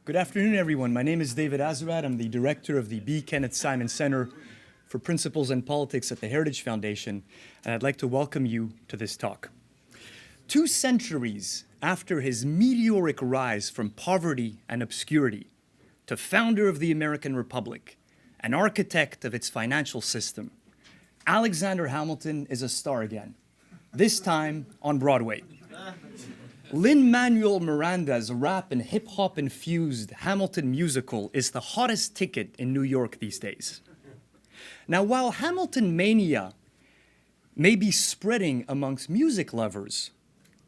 Good afternoon, everyone. My name is David Azerrad. I'm the director of the B. Kenneth Simon Center for Principles and Politics at the Heritage Foundation, and I'd like to welcome you to this talk. 2 centuries after his meteoric rise from poverty and obscurity to founder of the American Republic, an architect of its financial system, Alexander Hamilton is a star again, this time on Broadway. Lin-Manuel Miranda's rap and hip-hop infused Hamilton musical is the hottest ticket in New York these days. Now, while Hamilton mania may be spreading amongst music lovers,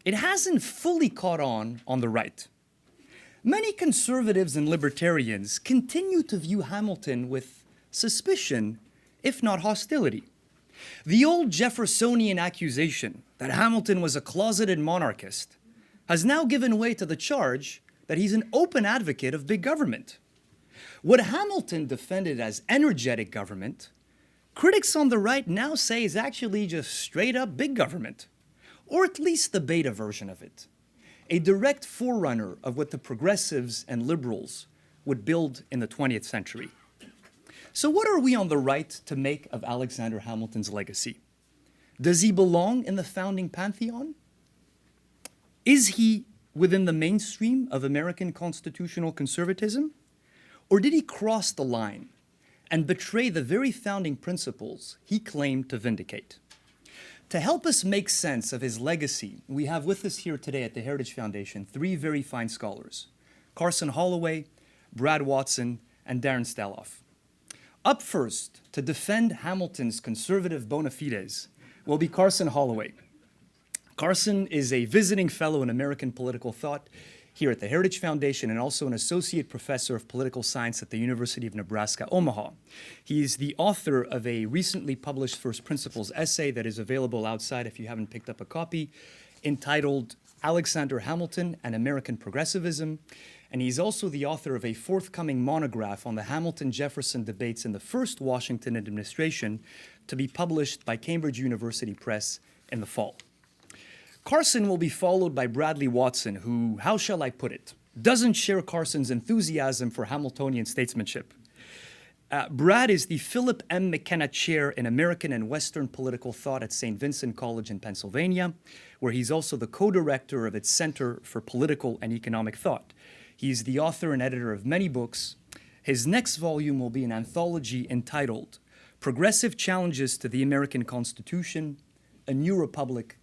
it hasn't fully caught on the right. Many conservatives and libertarians continue to view Hamilton with suspicion, if not hostility. The old Jeffersonian accusation that Hamilton was a closeted monarchist has now given way to the charge that he's an open advocate of big government. What Hamilton defended as energetic government, critics on the right now say is actually just straight up big government, or at least the beta version of it, a direct forerunner of what the progressives and liberals would build in the 20th century. So what are we on the right to make of Alexander Hamilton's legacy? Does he belong in the founding pantheon? Is he within the mainstream of American constitutional conservatism? Or did he cross the line and betray the very founding principles he claimed to vindicate? To help us make sense of his legacy, we have with us here today at the Heritage Foundation 3 very fine scholars, Carson Holloway, Brad Watson, and Darren Staloff. Up first, to defend Hamilton's conservative bona fides, will be Carson Holloway. Carson is a visiting fellow in American political thought here at the Heritage Foundation and also an associate professor of political science at the University of Nebraska, Omaha. He's the author of a recently published First Principles essay that is available outside if you haven't picked up a copy, entitled Alexander Hamilton and American Progressivism. And he's also the author of a forthcoming monograph on the Hamilton-Jefferson debates in the first Washington administration to be published by Cambridge University Press in the fall. Carson will be followed by Bradley Watson, who, how shall I put it, doesn't share Carson's enthusiasm for Hamiltonian statesmanship. Brad is the Philip M. McKenna Chair in American and Western Political Thought at St. Vincent College in Pennsylvania, where he's also the co-director of its Center for Political and Economic Thought. He's the author and editor of many books. His next volume will be an anthology entitled Progressive Challenges to the American Constitution, A New Republic, ?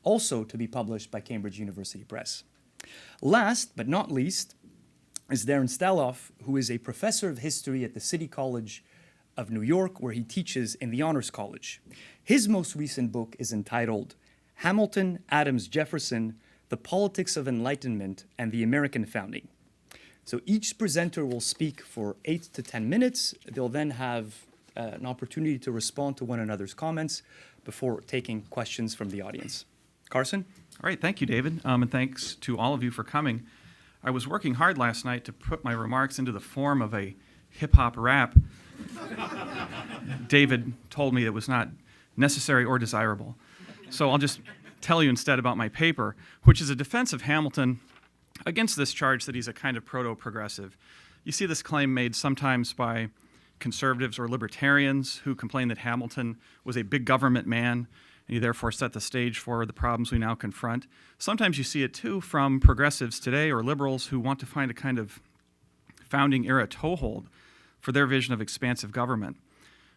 Also to be published by Cambridge University Press. Last but not least is Darren Staloff, who is a professor of history at the City College of New York, where he teaches in the Honors College. His most recent book is entitled Hamilton, Adams, Jefferson, The Politics of Enlightenment and the American Founding. So each presenter will speak for 8 to 10 minutes. They'll then have an opportunity to respond to one another's comments before taking questions from the audience. Carson? All right, thank you, David, and thanks to all of you for coming. I was working hard last night to put my remarks into the form of a hip-hop rap. David told me it was not necessary or desirable. So I'll just tell you instead about my paper, which is a defense of Hamilton against this charge that he's a kind of proto-progressive. You see this claim made sometimes by conservatives or libertarians who complain that Hamilton was a big government man, and he therefore set the stage for the problems we now confront. Sometimes you see it, too, from progressives today or liberals who want to find a kind of founding-era toehold for their vision of expansive government.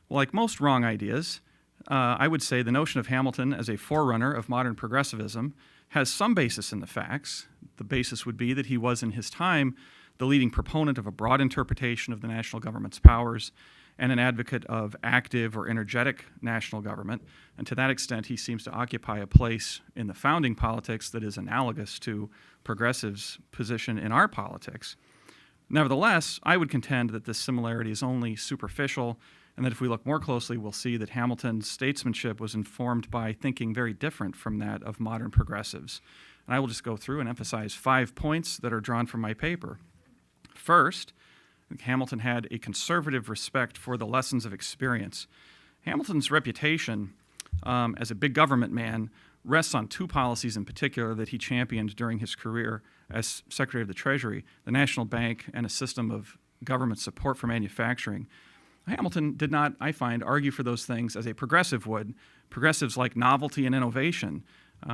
Well, like most wrong ideas, I would say the notion of Hamilton as a forerunner of modern progressivism has some basis in the facts. The basis would be that he was, in his time, the leading proponent of a broad interpretation of the national government's powers and an advocate of active or energetic national government. And to that extent, he seems to occupy a place in the founding politics that is analogous to progressives' position in our politics. Nevertheless, I would contend that this similarity is only superficial, and that if we look more closely, we'll see that Hamilton's statesmanship was informed by thinking very different from that of modern progressives. And I will just go through and emphasize 5 points that are drawn from my paper. First, Hamilton had a conservative respect for the lessons of experience. Hamilton's reputation as a big government man rests on two policies in particular that he championed during his career as Secretary of the Treasury: the National Bank and a system of government support for manufacturing. Hamilton did not, I find, argue for those things as a progressive would. Progressives like novelty and innovation.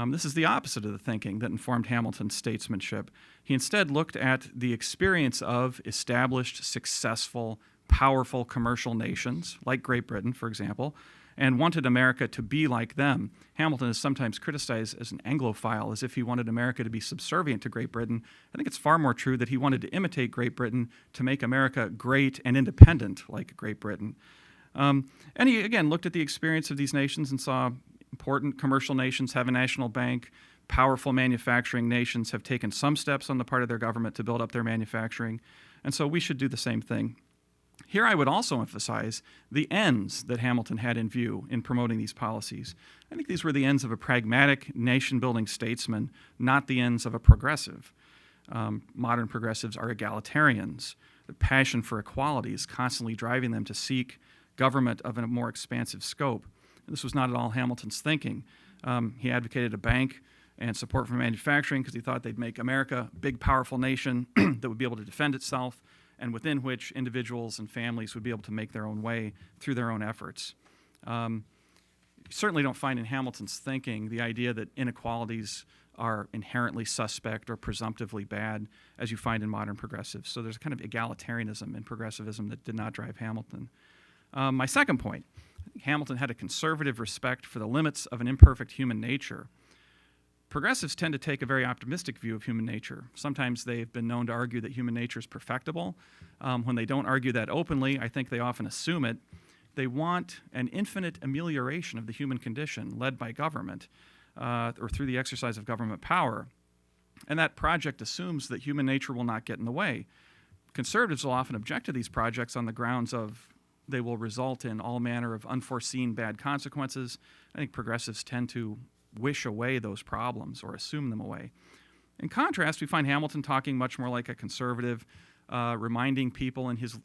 This is the opposite of the thinking that informed Hamilton's statesmanship. He instead looked at the experience of established, successful, powerful commercial nations, like Great Britain, for example, and wanted America to be like them. Hamilton is sometimes criticized as an Anglophile, as if he wanted America to be subservient to Great Britain. I think it's far more true that he wanted to imitate Great Britain to make America great and independent like Great Britain. And he, again, looked at the experience of these nations and saw important commercial nations have a national bank. Powerful manufacturing nations have taken some steps on the part of their government to build up their manufacturing. And so we should do the same thing. Here I would also emphasize the ends that Hamilton had in view in promoting these policies. I think these were the ends of a pragmatic, nation-building statesman, not the ends of a progressive. Modern progressives are egalitarians. The passion for equality is constantly driving them to seek government of a more expansive scope. This was not at all Hamilton's thinking. He advocated a bank and support for manufacturing because he thought they'd make America a big, powerful nation that would be able to defend itself, and within which individuals and families would be able to make their own way through their own efforts. You certainly don't find in Hamilton's thinking the idea that inequalities are inherently suspect or presumptively bad, as you find in modern progressives. So there's a kind of egalitarianism in progressivism that did not drive Hamilton. My second point, Hamilton had a conservative respect for the limits of an imperfect human nature. Progressives tend to take a very optimistic view of human nature. Sometimes they've been known to argue that human nature is perfectible. When they don't argue that openly, I think they often assume it. They want an infinite amelioration of the human condition led by government or through the exercise of government power. And that project assumes that human nature will not get in the way. Conservatives will often object to these projects on the grounds of they will result in all manner of unforeseen bad consequences. I think progressives tend to wish away those problems or assume them away. In contrast, we find Hamilton talking much more like a conservative, reminding people in his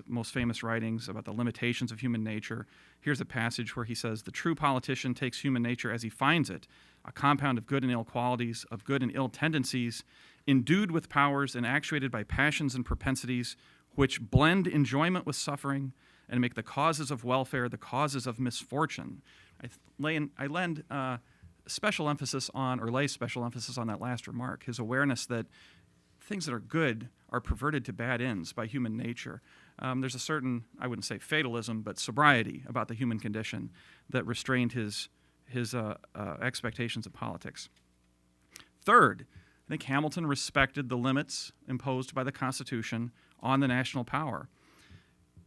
most famous writings about the limitations of human nature. Here's a passage where he says, "The true politician takes human nature as he finds it, a compound of good and ill qualities, of good and ill tendencies, endued with powers and actuated by passions and propensities, which blend enjoyment with suffering and make the causes of welfare the causes of misfortune." I lend special emphasis on, or lay special emphasis on that last remark, his awareness that things that are good are perverted to bad ends by human nature. There's a certain, I wouldn't say fatalism, but sobriety about the human condition that restrained his expectations of politics. Third, I think Hamilton respected the limits imposed by the Constitution on the national power.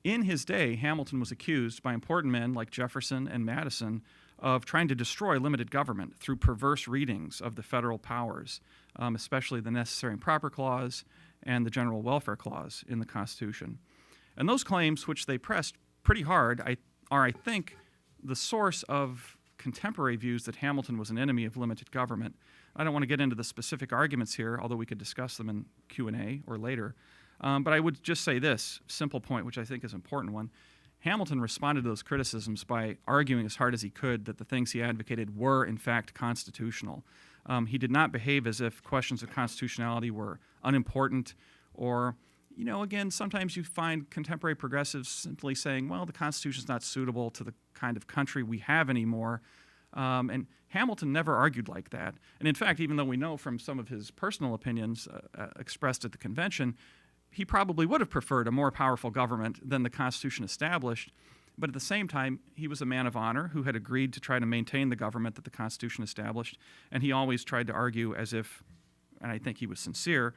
In his day, Hamilton was accused by important men like Jefferson and Madison of trying to destroy limited government through perverse readings of the federal powers, especially the Necessary and Proper Clause and the General Welfare Clause in the Constitution. And those claims, which they pressed pretty hard, are, I think, the source of contemporary views that Hamilton was an enemy of limited government. I don't want to get into the specific arguments here, although we could discuss them in Q&A or later. But I would just say this simple point, which I think is an important one. Hamilton responded to those criticisms by arguing as hard as he could that the things he advocated were, in fact, constitutional. He did not behave as if questions of constitutionality were unimportant or, again, sometimes you find contemporary progressives simply saying, well, the Constitution's not suitable to the kind of country we have anymore. And Hamilton never argued like that. And in fact, even though we know from some of his personal opinions expressed at the convention, he probably would have preferred a more powerful government than the Constitution established, but at the same time, he was a man of honor who had agreed to try to maintain the government that the Constitution established, and he always tried to argue as if, and I think he was sincere,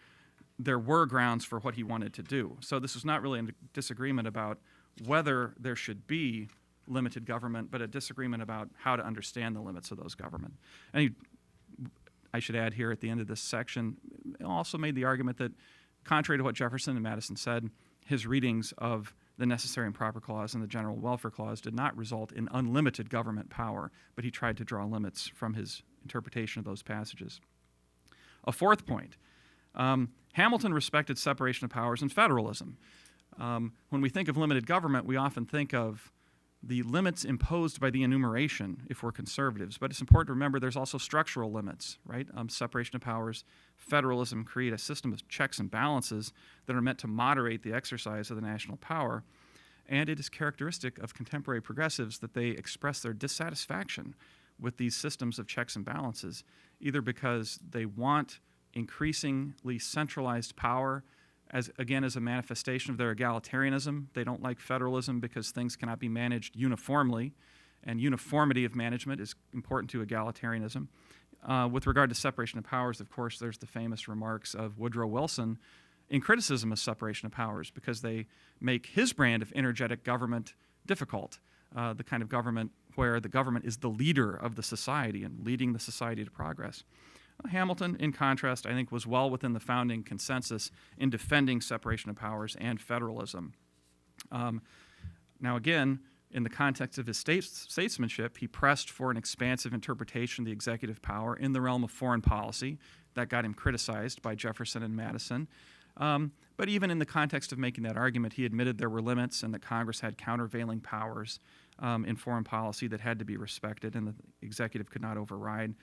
there were grounds for what he wanted to do. So this was not really a disagreement about whether there should be limited government, but a disagreement about how to understand the limits of those government. And I should add here at the end of this section, also made the argument that contrary to what Jefferson and Madison said, his readings of the Necessary and Proper Clause and the General Welfare Clause did not result in unlimited government power, but he tried to draw limits from his interpretation of those passages. A fourth point, Hamilton respected separation of powers and federalism. When we think of limited government, we often think of the limits imposed by the enumeration if we're conservatives. But it's important to remember there's also structural limits, right? Separation of powers, federalism create a system of checks and balances that are meant to moderate the exercise of the national power. And it is characteristic of contemporary progressives that they express their dissatisfaction with these systems of checks and balances, either because they want increasingly centralized power as a manifestation of their egalitarianism. They don't like federalism because things cannot be managed uniformly, and uniformity of management is important to egalitarianism. With regard to separation of powers, of course, there's the famous remarks of Woodrow Wilson in criticism of separation of powers because they make his brand of energetic government difficult, the kind of government where the government is the leader of the society and leading the society to progress. Hamilton, in contrast, I think was well within the founding consensus in defending separation of powers and federalism. Now again, in the context of his statesmanship, he pressed for an expansive interpretation of the executive power in the realm of foreign policy. That got him criticized by Jefferson and Madison. But even in the context of making that argument, he admitted there were limits and that Congress had countervailing powers in foreign policy that had to be respected and the executive could not override.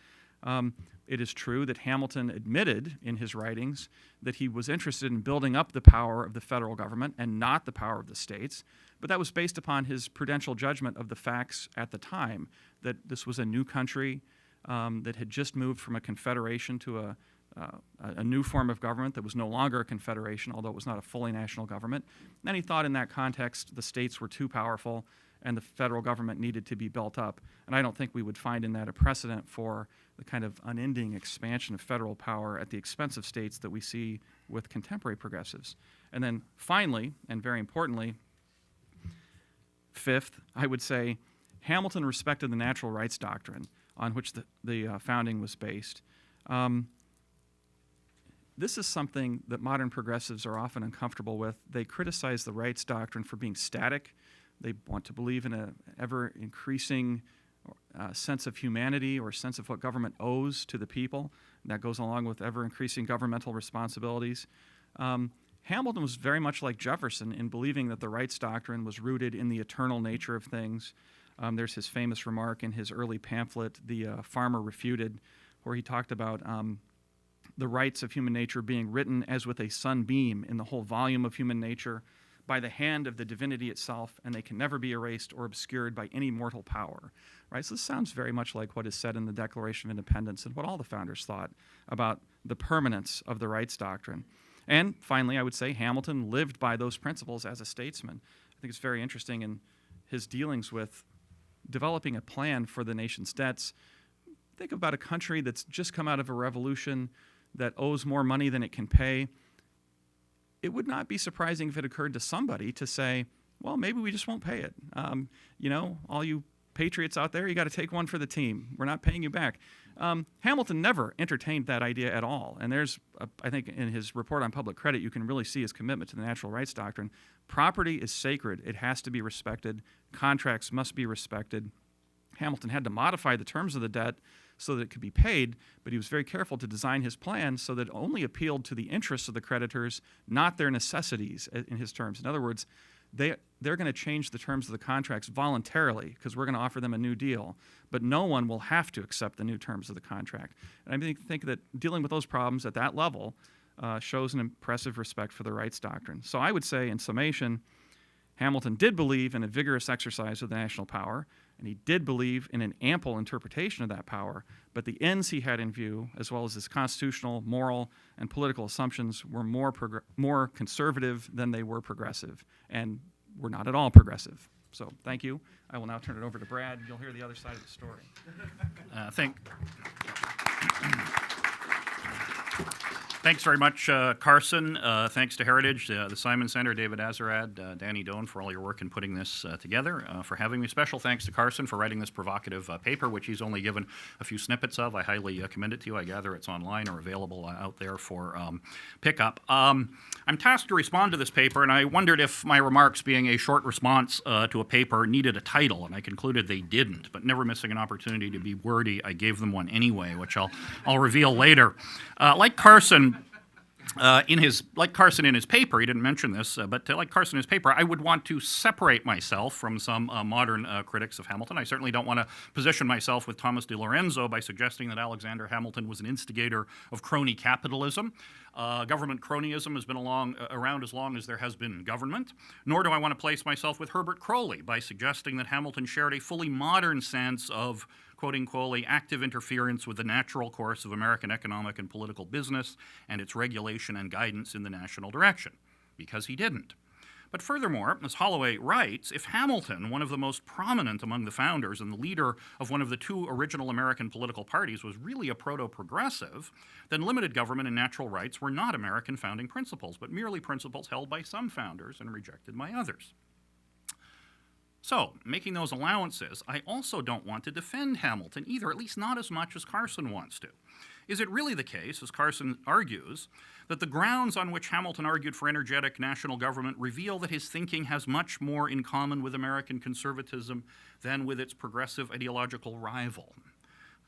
It is true that Hamilton admitted in his writings that he was interested in building up the power of the federal government and not the power of the states, but that was based upon his prudential judgment of the facts at the time, that this was a new country that had just moved from a confederation to a new form of government that was no longer a confederation, although it was not a fully national government. And he thought in that context the states were too powerful and the federal government needed to be built up. And I don't think we would find in that a precedent for the kind of unending expansion of federal power at the expense of states that we see with contemporary progressives. And then finally, and very importantly, fifth, I would say Hamilton respected the natural rights doctrine on which the founding was based. This is something that modern progressives are often uncomfortable with. They criticize the rights doctrine for being static. They want to believe in an ever-increasing sense of humanity or sense of what government owes to the people. That goes along with ever-increasing governmental responsibilities. Hamilton was very much like Jefferson in believing that the rights doctrine was rooted in the eternal nature of things. There's his famous remark in his early pamphlet, The Farmer Refuted, where he talked about the rights of human nature being written as with a sunbeam in the whole volume of human nature by the hand of the divinity itself, and they can never be erased or obscured by any mortal power. Right? So this sounds very much like what is said in the Declaration of Independence and what all the founders thought about the permanence of the rights doctrine. And finally, I would say Hamilton lived by those principles as a statesman. I think it's very interesting in his dealings with developing a plan for the nation's debts. Think about a country that's just come out of a revolution that owes more money than it can pay. It would not be surprising if it occurred to somebody to say, well, maybe we just won't pay it. All you patriots out there, you got to take one for the team. We're not paying you back. Hamilton never entertained that idea at all. And I think in his report on public credit, you can really see his commitment to the natural rights doctrine. Property is sacred. It has to be respected. Contracts must be respected. Hamilton had to modify the terms of the debt so that it could be paid, but he was very careful to design his plan so that it only appealed to the interests of the creditors, not their necessities in his terms. In other words, they're going to change the terms of the contracts voluntarily because we're going to offer them a new deal, but no one will have to accept the new terms of the contract. And I think that dealing with those problems at that level shows an impressive respect for the rights doctrine. So I would say, in summation, Hamilton did believe in a vigorous exercise of the national power, and he did believe in an ample interpretation of that power, but the ends he had in view, as well as his constitutional, moral, and political assumptions, were more conservative than they were progressive, and were not at all progressive. So thank you. I will now turn it over to Brad. You'll hear the other side of the story. Thanks very much, Carson. Thanks to Heritage, the Simon Center, David Azarad, Danny Doan for all your work in putting this together, for having me. Special thanks to Carson for writing this provocative paper, which he's only given a few snippets of. I highly commend it to you. I gather it's online or available out there for pickup. I'm tasked to respond to this paper, and I wondered if my remarks, being a short response to a paper, needed a title, and I concluded they didn't. But never missing an opportunity to be wordy, I gave them one anyway, which I'll reveal later. Like Carson, like Carson in his paper, he didn't mention this, but like Carson in his paper, I would want to separate myself from some modern critics of Hamilton. I certainly don't want to position myself with Thomas de Lorenzo by suggesting that Alexander Hamilton was an instigator of crony capitalism. Government cronyism has been around as long as there has been government. Nor do I want to place myself with Herbert Croly by suggesting that Hamilton shared a fully modern sense of, quoting Croly, active interference with the natural course of American economic and political business and its regulation and guidance in the national direction, because he didn't. But furthermore, as Holloway writes, if Hamilton, one of the most prominent among the founders and the leader of one of the two original American political parties, was really a proto-progressive, then limited government and natural rights were not American founding principles, but merely principles held by some founders and rejected by others. So, making those allowances, I also don't want to defend Hamilton either, at least not as much as Carson wants to. Is it really the case, as Carson argues, that the grounds on which Hamilton argued for energetic national government reveal that his thinking has much more in common with American conservatism than with its progressive ideological rival?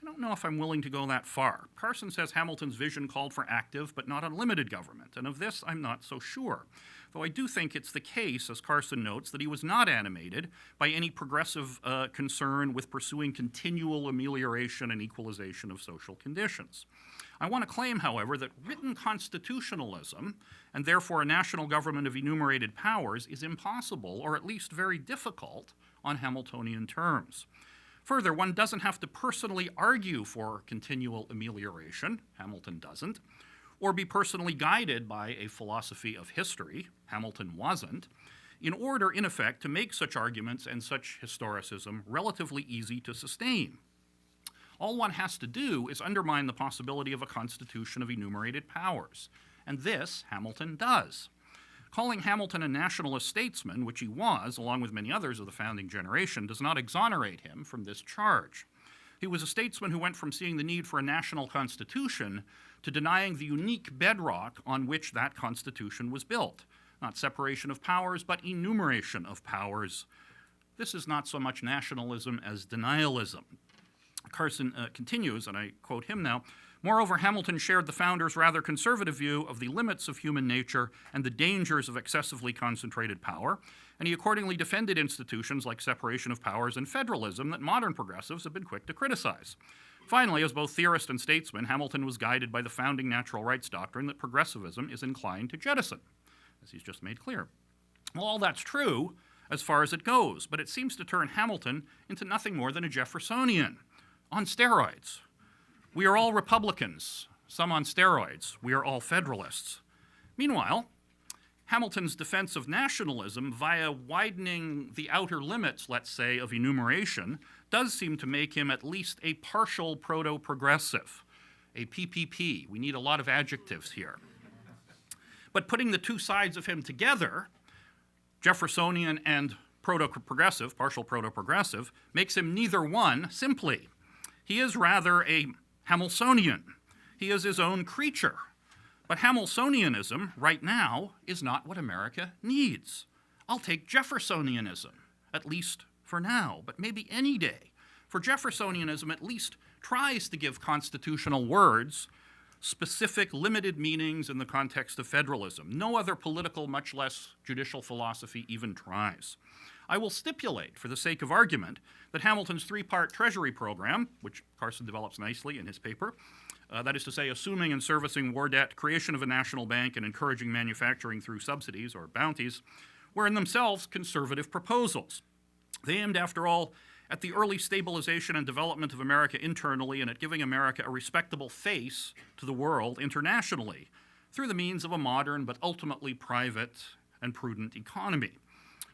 I don't know if I'm willing to go that far. Carson says Hamilton's vision called for active but not unlimited government, and of this I'm not so sure. Though I do think it's the case, as Carson notes, that he was not animated by any progressive concern with pursuing continual amelioration and equalization of social conditions. I want to claim, however, that written constitutionalism, and therefore a national government of enumerated powers, is impossible, or at least very difficult, on Hamiltonian terms. Further, one doesn't have to personally argue for continual amelioration, Hamilton doesn't, or be personally guided by a philosophy of history, Hamilton wasn't, in order, in effect, to make such arguments and such historicism relatively easy to sustain. All one has to do is undermine the possibility of a constitution of enumerated powers, and this Hamilton does. Calling Hamilton a nationalist statesman, which he was, along with many others of the founding generation, does not exonerate him from this charge. He was a statesman who went from seeing the need for a national constitution to denying the unique bedrock on which that constitution was built. Not separation of powers, but enumeration of powers. This is not so much nationalism as denialism. Carson continues, and I quote him now, "Moreover, Hamilton shared the founders' rather conservative view of the limits of human nature and the dangers of excessively concentrated power, and he accordingly defended institutions like separation of powers and federalism that modern progressives have been quick to criticize. Finally, as both theorist and statesman, Hamilton was guided by the founding natural rights doctrine that progressivism is inclined to jettison," as he's just made clear. Well, all that's true as far as it goes, but it seems to turn Hamilton into nothing more than a Jeffersonian on steroids. We are all Republicans, some on steroids. We are all Federalists. Meanwhile, Hamilton's defense of nationalism via widening the outer limits, let's say, of enumeration does seem to make him at least a partial proto-progressive, a PPP. We need a lot of adjectives here. But putting the two sides of him together, Jeffersonian and proto-progressive, partial proto-progressive, makes him neither one simply. He is rather a Hamiltonian. He is his own creature. But Hamiltonianism, right now, is not what America needs. I'll take Jeffersonianism, at least for now, but maybe any day. For Jeffersonianism at least tries to give constitutional words specific, limited meanings in the context of federalism. No other political, much less judicial philosophy even tries. I will stipulate, for the sake of argument, that Hamilton's three-part Treasury program, which Carson develops nicely in his paper, that is to say, assuming and servicing war debt, creation of a national bank, and encouraging manufacturing through subsidies or bounties, were in themselves conservative proposals. They aimed, after all, at the early stabilization and development of America internally and at giving America a respectable face to the world internationally through the means of a modern but ultimately private and prudent economy.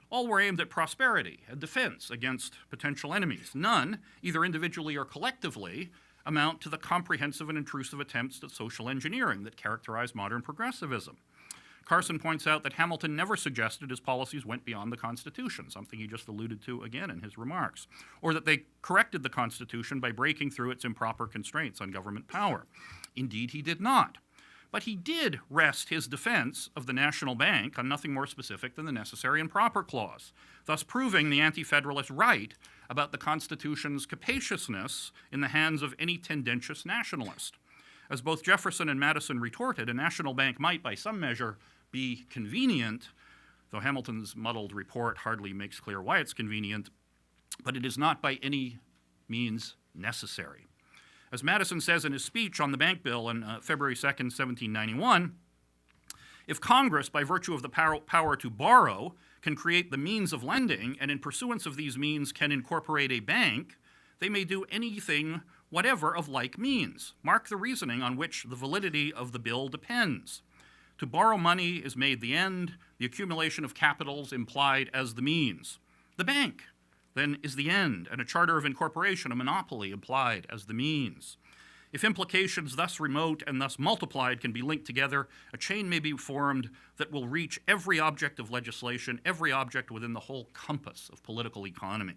All were aimed at prosperity and defense against potential enemies. None, either individually or collectively, amount to the comprehensive and intrusive attempts at social engineering that characterize modern progressivism. Carson points out that Hamilton never suggested his policies went beyond the Constitution, something he just alluded to again in his remarks, or that they corrected the Constitution by breaking through its improper constraints on government power. Indeed, he did not. But he did rest his defense of the National Bank on nothing more specific than the necessary and proper clause, thus proving the anti-federalist right about the Constitution's capaciousness in the hands of any tendentious nationalist. As both Jefferson and Madison retorted, a national bank might, by some measure, be convenient, though Hamilton's muddled report hardly makes clear why it's convenient, but it is not by any means necessary. As Madison says in his speech on the bank bill on February 2nd, 1791, if Congress, by virtue of the power to borrow, can create the means of lending, and in pursuance of these means can incorporate a bank, they may do anything whatever of like means. Mark the reasoning on which the validity of the bill depends. To borrow money is made the end, the accumulation of capitals implied as the means. The bank, then, is the end, and a charter of incorporation, a monopoly, implied as the means. If implications thus remote and thus multiplied can be linked together, a chain may be formed that will reach every object of legislation, every object within the whole compass of political economy.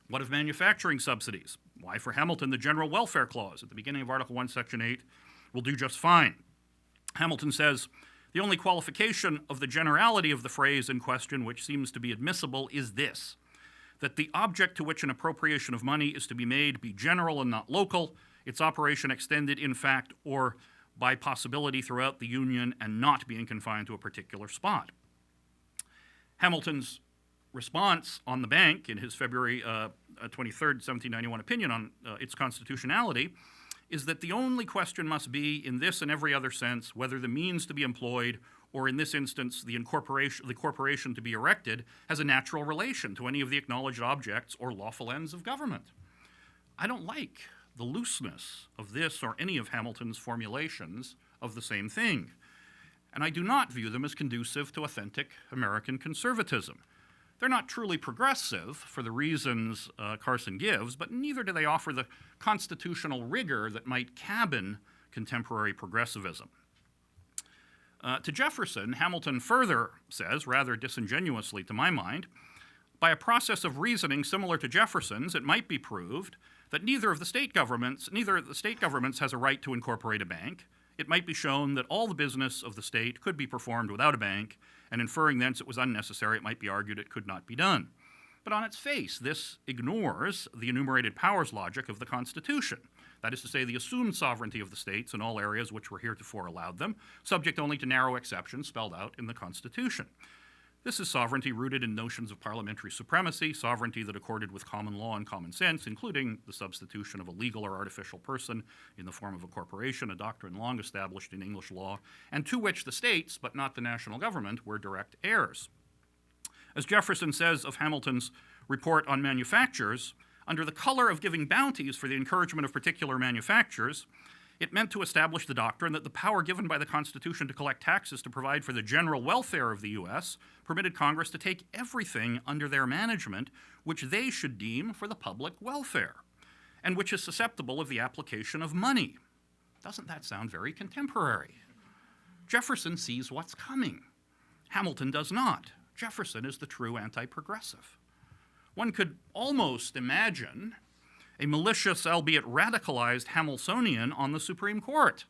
What of manufacturing subsidies? Why, for Hamilton, the General Welfare Clause at the beginning of Article 1, Section 8 will do just fine. Hamilton says, the only qualification of the generality of the phrase in question, which seems to be admissible, is this, that the object to which an appropriation of money is to be made be general and not local, its operation extended in fact or by possibility throughout the Union and not being confined to a particular spot. Hamilton's response on the bank in his February 23rd, 1791 opinion on its constitutionality is that the only question must be, in this and every other sense, whether the means to be employed, or in this instance, the corporation to be erected, has a natural relation to any of the acknowledged objects or lawful ends of government. I don't like the looseness of this or any of Hamilton's formulations of the same thing, and I do not view them as conducive to authentic American conservatism. They're not truly progressive for the reasons Carson gives, but neither do they offer the constitutional rigor that might cabin contemporary progressivism. To Jefferson, Hamilton further says, rather disingenuously to my mind, by a process of reasoning similar to Jefferson's, it might be proved that neither of the state governments has a right to incorporate a bank. It might be shown that all the business of the state could be performed without a bank, and inferring thence it was unnecessary, it might be argued it could not be done. But on its face, this ignores the enumerated powers logic of the Constitution. That is to say, the assumed sovereignty of the states in all areas which were heretofore allowed them, subject only to narrow exceptions spelled out in the Constitution. This is sovereignty rooted in notions of parliamentary supremacy, sovereignty that accorded with common law and common sense, including the substitution of a legal or artificial person in the form of a corporation, a doctrine long established in English law, and to which the states, but not the national government, were direct heirs. As Jefferson says of Hamilton's report on manufactures, under the color of giving bounties for the encouragement of particular manufactures, it meant to establish the doctrine that the power given by the Constitution to collect taxes to provide for the general welfare of the U.S. permitted Congress to take everything under their management which they should deem for the public welfare, and which is susceptible of the application of money. Doesn't that sound very contemporary? Jefferson sees what's coming. Hamilton does not. Jefferson is the true anti-progressive. One could almost imagine a malicious, albeit radicalized, Hamiltonian on the Supreme Court,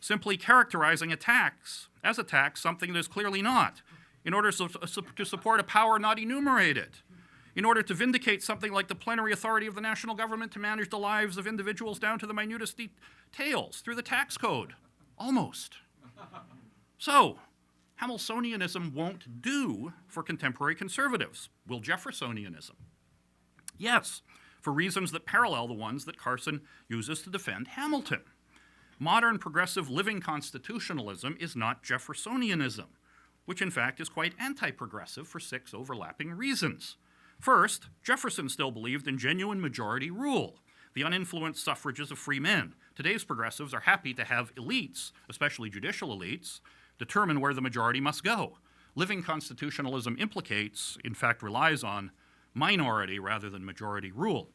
simply characterizing a tax as a tax, something that is clearly not, in order to support a power not enumerated, in order to vindicate something like the plenary authority of the national government to manage the lives of individuals down to the minutest details through the tax code, almost. So, Hamiltonianism won't do for contemporary conservatives. Will Jeffersonianism? Yes, for reasons that parallel the ones that Carson uses to defend Hamilton. Modern progressive living constitutionalism is not Jeffersonianism, which in fact is quite anti-progressive for 6 overlapping reasons. First, Jefferson still believed in genuine majority rule, the uninfluenced suffrages of free men. Today's progressives are happy to have elites, especially judicial elites, determine where the majority must go. Living constitutionalism implicates, in fact relies on, minority rather than majority rule.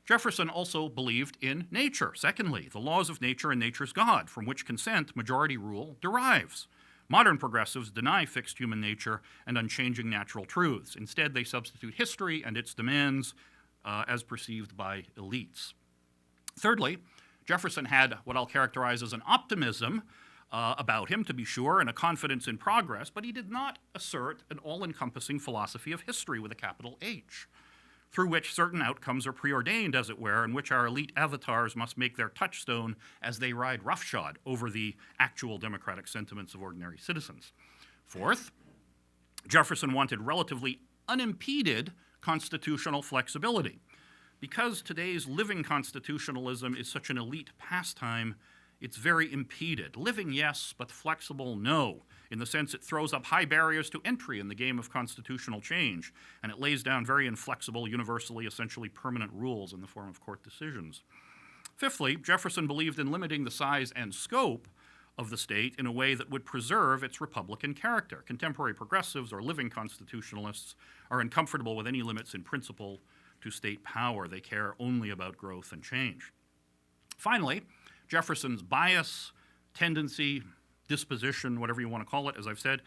Jefferson also believed in nature. Secondly, the laws of nature and nature's God, from which consent, majority rule, derives. Modern progressives deny fixed human nature and unchanging natural truths. Instead, they substitute history and its demands as perceived by elites. Thirdly, Jefferson had what I'll characterize as an optimism about him, to be sure, and a confidence in progress, but he did not assert an all-encompassing philosophy of history with a capital H. through which certain outcomes are preordained, as it were, in which our elite avatars must make their touchstone as they ride roughshod over the actual democratic sentiments of ordinary citizens. Fourth, Jefferson wanted relatively unimpeded constitutional flexibility. Because today's living constitutionalism is such an elite pastime, it's very impeded. Living, yes, but flexible, no, in the sense it throws up high barriers to entry in the game of constitutional change, and it lays down very inflexible, universally, essentially permanent rules in the form of court decisions. Fifthly, Jefferson believed in limiting the size and scope of the state in a way that would preserve its republican character. Contemporary progressives or living constitutionalists are uncomfortable with any limits in principle to state power. They care only about growth and change. Finally, Jefferson's bias, tendency, disposition, whatever you want to call it, as I've said,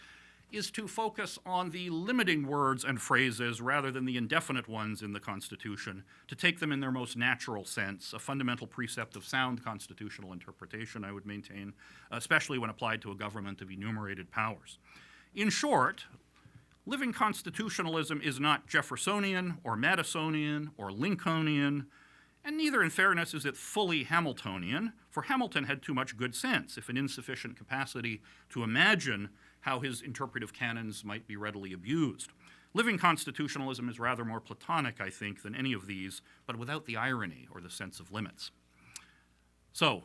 is to focus on the limiting words and phrases rather than the indefinite ones in the Constitution, to take them in their most natural sense, a fundamental precept of sound constitutional interpretation, I would maintain, especially when applied to a government of enumerated powers. In short, living constitutionalism is not Jeffersonian or Madisonian or Lincolnian, and neither, in fairness, is it fully Hamiltonian, for Hamilton had too much good sense, if an insufficient capacity to imagine how his interpretive canons might be readily abused. Living constitutionalism is rather more Platonic, I think, than any of these, but without the irony or the sense of limits. So,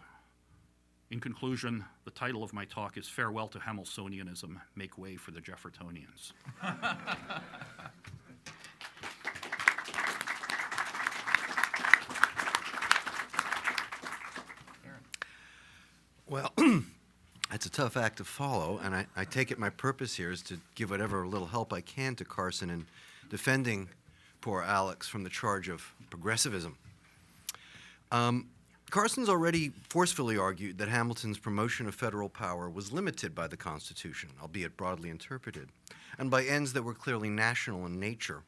in conclusion, the title of my talk is Farewell to Hamiltonianism, Make Way for the Jeffersonians. Well, that's a tough act to follow, and I take it my purpose here is to give whatever little help I can to Carson in defending poor Alex from the charge of progressivism. Carson's already forcefully argued that Hamilton's promotion of federal power was limited by the Constitution, albeit broadly interpreted, and by ends that were clearly national in nature.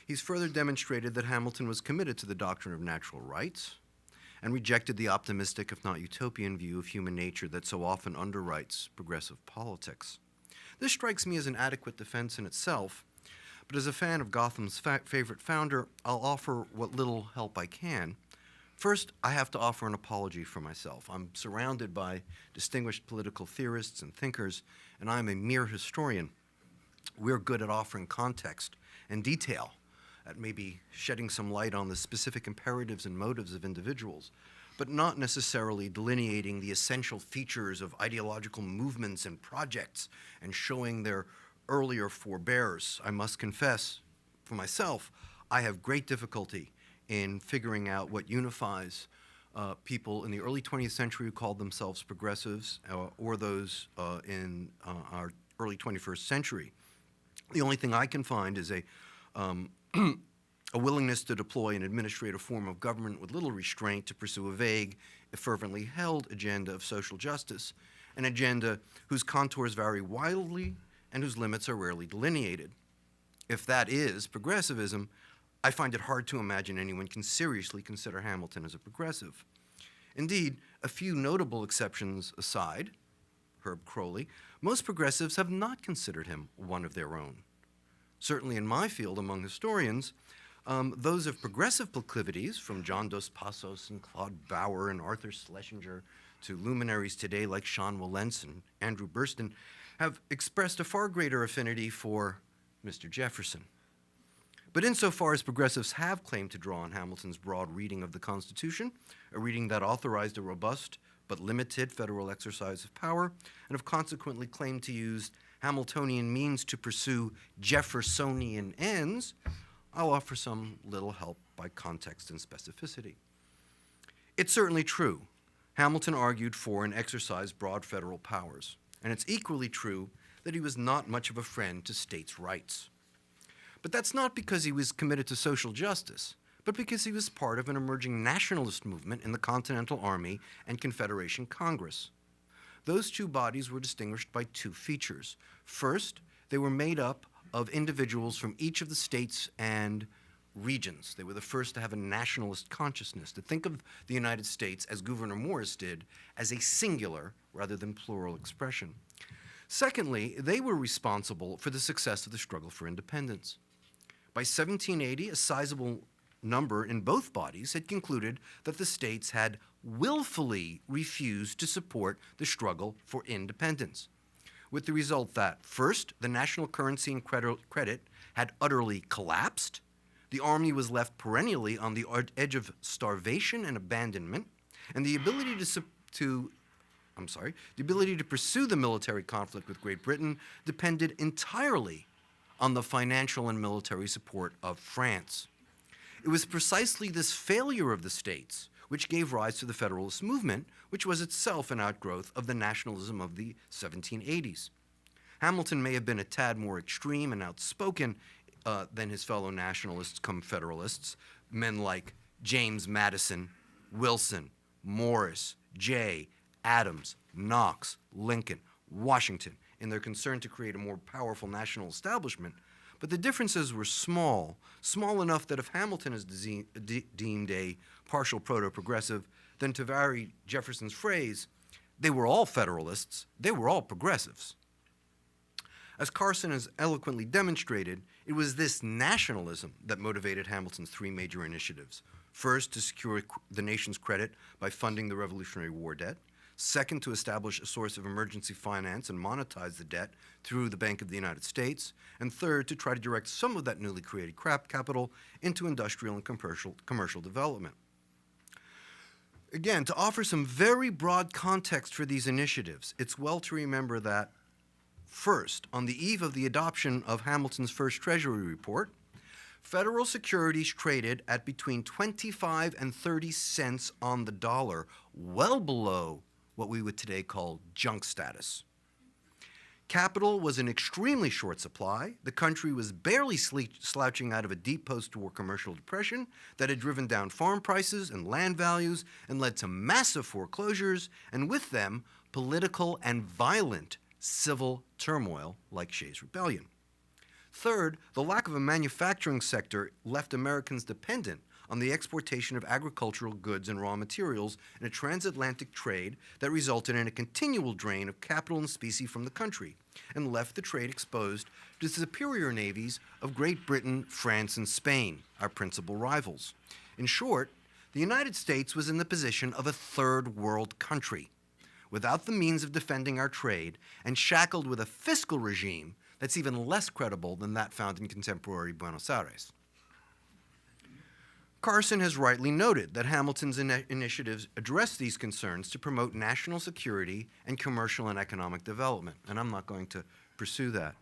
He's further demonstrated that Hamilton was committed to the doctrine of natural rights, and rejected the optimistic, if not utopian, view of human nature that so often underwrites progressive politics. This strikes me as an adequate defense in itself, but as a fan of Gotham's favorite founder, I'll offer what little help I can. First, I have to offer an apology for myself. I'm surrounded by distinguished political theorists and thinkers, and I'm a mere historian. We're good at offering context and detail, at maybe shedding some light on the specific imperatives and motives of individuals, but not necessarily delineating the essential features of ideological movements and projects and showing their earlier forebears. I must confess, for myself, I have great difficulty in figuring out what unifies people in the early 20th century who called themselves progressives or those in our early 21st century. The only thing I can find is a willingness to deploy an administrative form of government with little restraint to pursue a vague, if fervently held agenda of social justice, an agenda whose contours vary wildly and whose limits are rarely delineated. If that is progressivism, I find it hard to imagine anyone can seriously consider Hamilton as a progressive. Indeed, a few notable exceptions aside, Herb Crowley, most progressives have not considered him one of their own. Certainly in my field, among historians, those of progressive proclivities, from John Dos Passos and Claude Bauer and Arthur Schlesinger to luminaries today like Sean Wilentz and Andrew Burston, have expressed a far greater affinity for Mr. Jefferson. But insofar as progressives have claimed to draw on Hamilton's broad reading of the Constitution, a reading that authorized a robust but limited federal exercise of power, and have consequently claimed to use Hamiltonian means to pursue Jeffersonian ends, I'll offer some little help by context and specificity. It's certainly true. Hamilton argued for and exercised broad federal powers, and it's equally true that he was not much of a friend to states' rights. But that's not because he was committed to social justice, but because he was part of an emerging nationalist movement in the Continental Army and Confederation Congress. Those two bodies were distinguished by two features. First, they were made up of individuals from each of the states and regions. They were the first to have a nationalist consciousness, to think of the United States, as Gouverneur Morris did, as a singular rather than plural expression. Secondly, they were responsible for the success of the struggle for independence. By 1780, a sizable number in both bodies had concluded that the states had willfully refused to support the struggle for independence, with the result that, first, the national currency and credit had utterly collapsed, the army was left perennially on the edge of starvation and abandonment, and the ability to pursue the military conflict with Great Britain depended entirely on the financial and military support of France. It was precisely this failure of the states which gave rise to the Federalist movement, which was itself an outgrowth of the nationalism of the 1780s. Hamilton may have been a tad more extreme and outspoken than his fellow nationalists come Federalists, men like James Madison, Wilson, Morris, Jay, Adams, Knox, Lincoln, Washington, in their concern to create a more powerful national establishment. But the differences were small enough that if Hamilton is deemed a partial proto-progressive, then to vary Jefferson's phrase, they were all Federalists, they were all progressives. As Carson has eloquently demonstrated, it was this nationalism that motivated Hamilton's three major initiatives. First, to secure the nation's credit by funding the Revolutionary War debt. Second, to establish a source of emergency finance and monetize the debt through the Bank of the United States. And third, to try to direct some of that newly created capital into industrial and commercial development. Again, to offer some very broad context for these initiatives, it's well to remember that, first, on the eve of the adoption of Hamilton's first Treasury report, federal securities traded at between 25 and 30 cents on the dollar, well below what we would today call junk status. Capital was in extremely short supply. The country was barely slouching out of a deep post-war commercial depression that had driven down farm prices and land values and led to massive foreclosures, and with them, political and violent civil turmoil like Shays' Rebellion. Third, the lack of a manufacturing sector left Americans dependent on the exportation of agricultural goods and raw materials in a transatlantic trade that resulted in a continual drain of capital and specie from the country and left the trade exposed to the superior navies of Great Britain, France, and Spain, our principal rivals. In short, the United States was in the position of a third world country, without the means of defending our trade and shackled with a fiscal regime that's even less credible than that found in contemporary Buenos Aires. Carson has rightly noted that Hamilton's initiatives address these concerns to promote national security and commercial and economic development, and I'm not going to pursue that.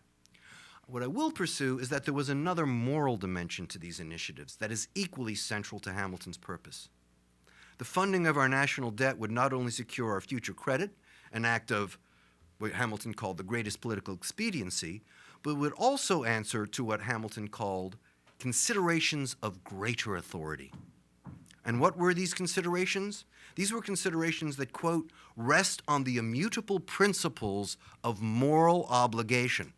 What I will pursue is that there was another moral dimension to these initiatives that is equally central to Hamilton's purpose. The funding of our national debt would not only secure our future credit, an act of what Hamilton called the greatest political expediency, but would also answer to what Hamilton called considerations of greater authority. And what were these considerations? These were considerations that, quote, rest on the immutable principles of moral obligation.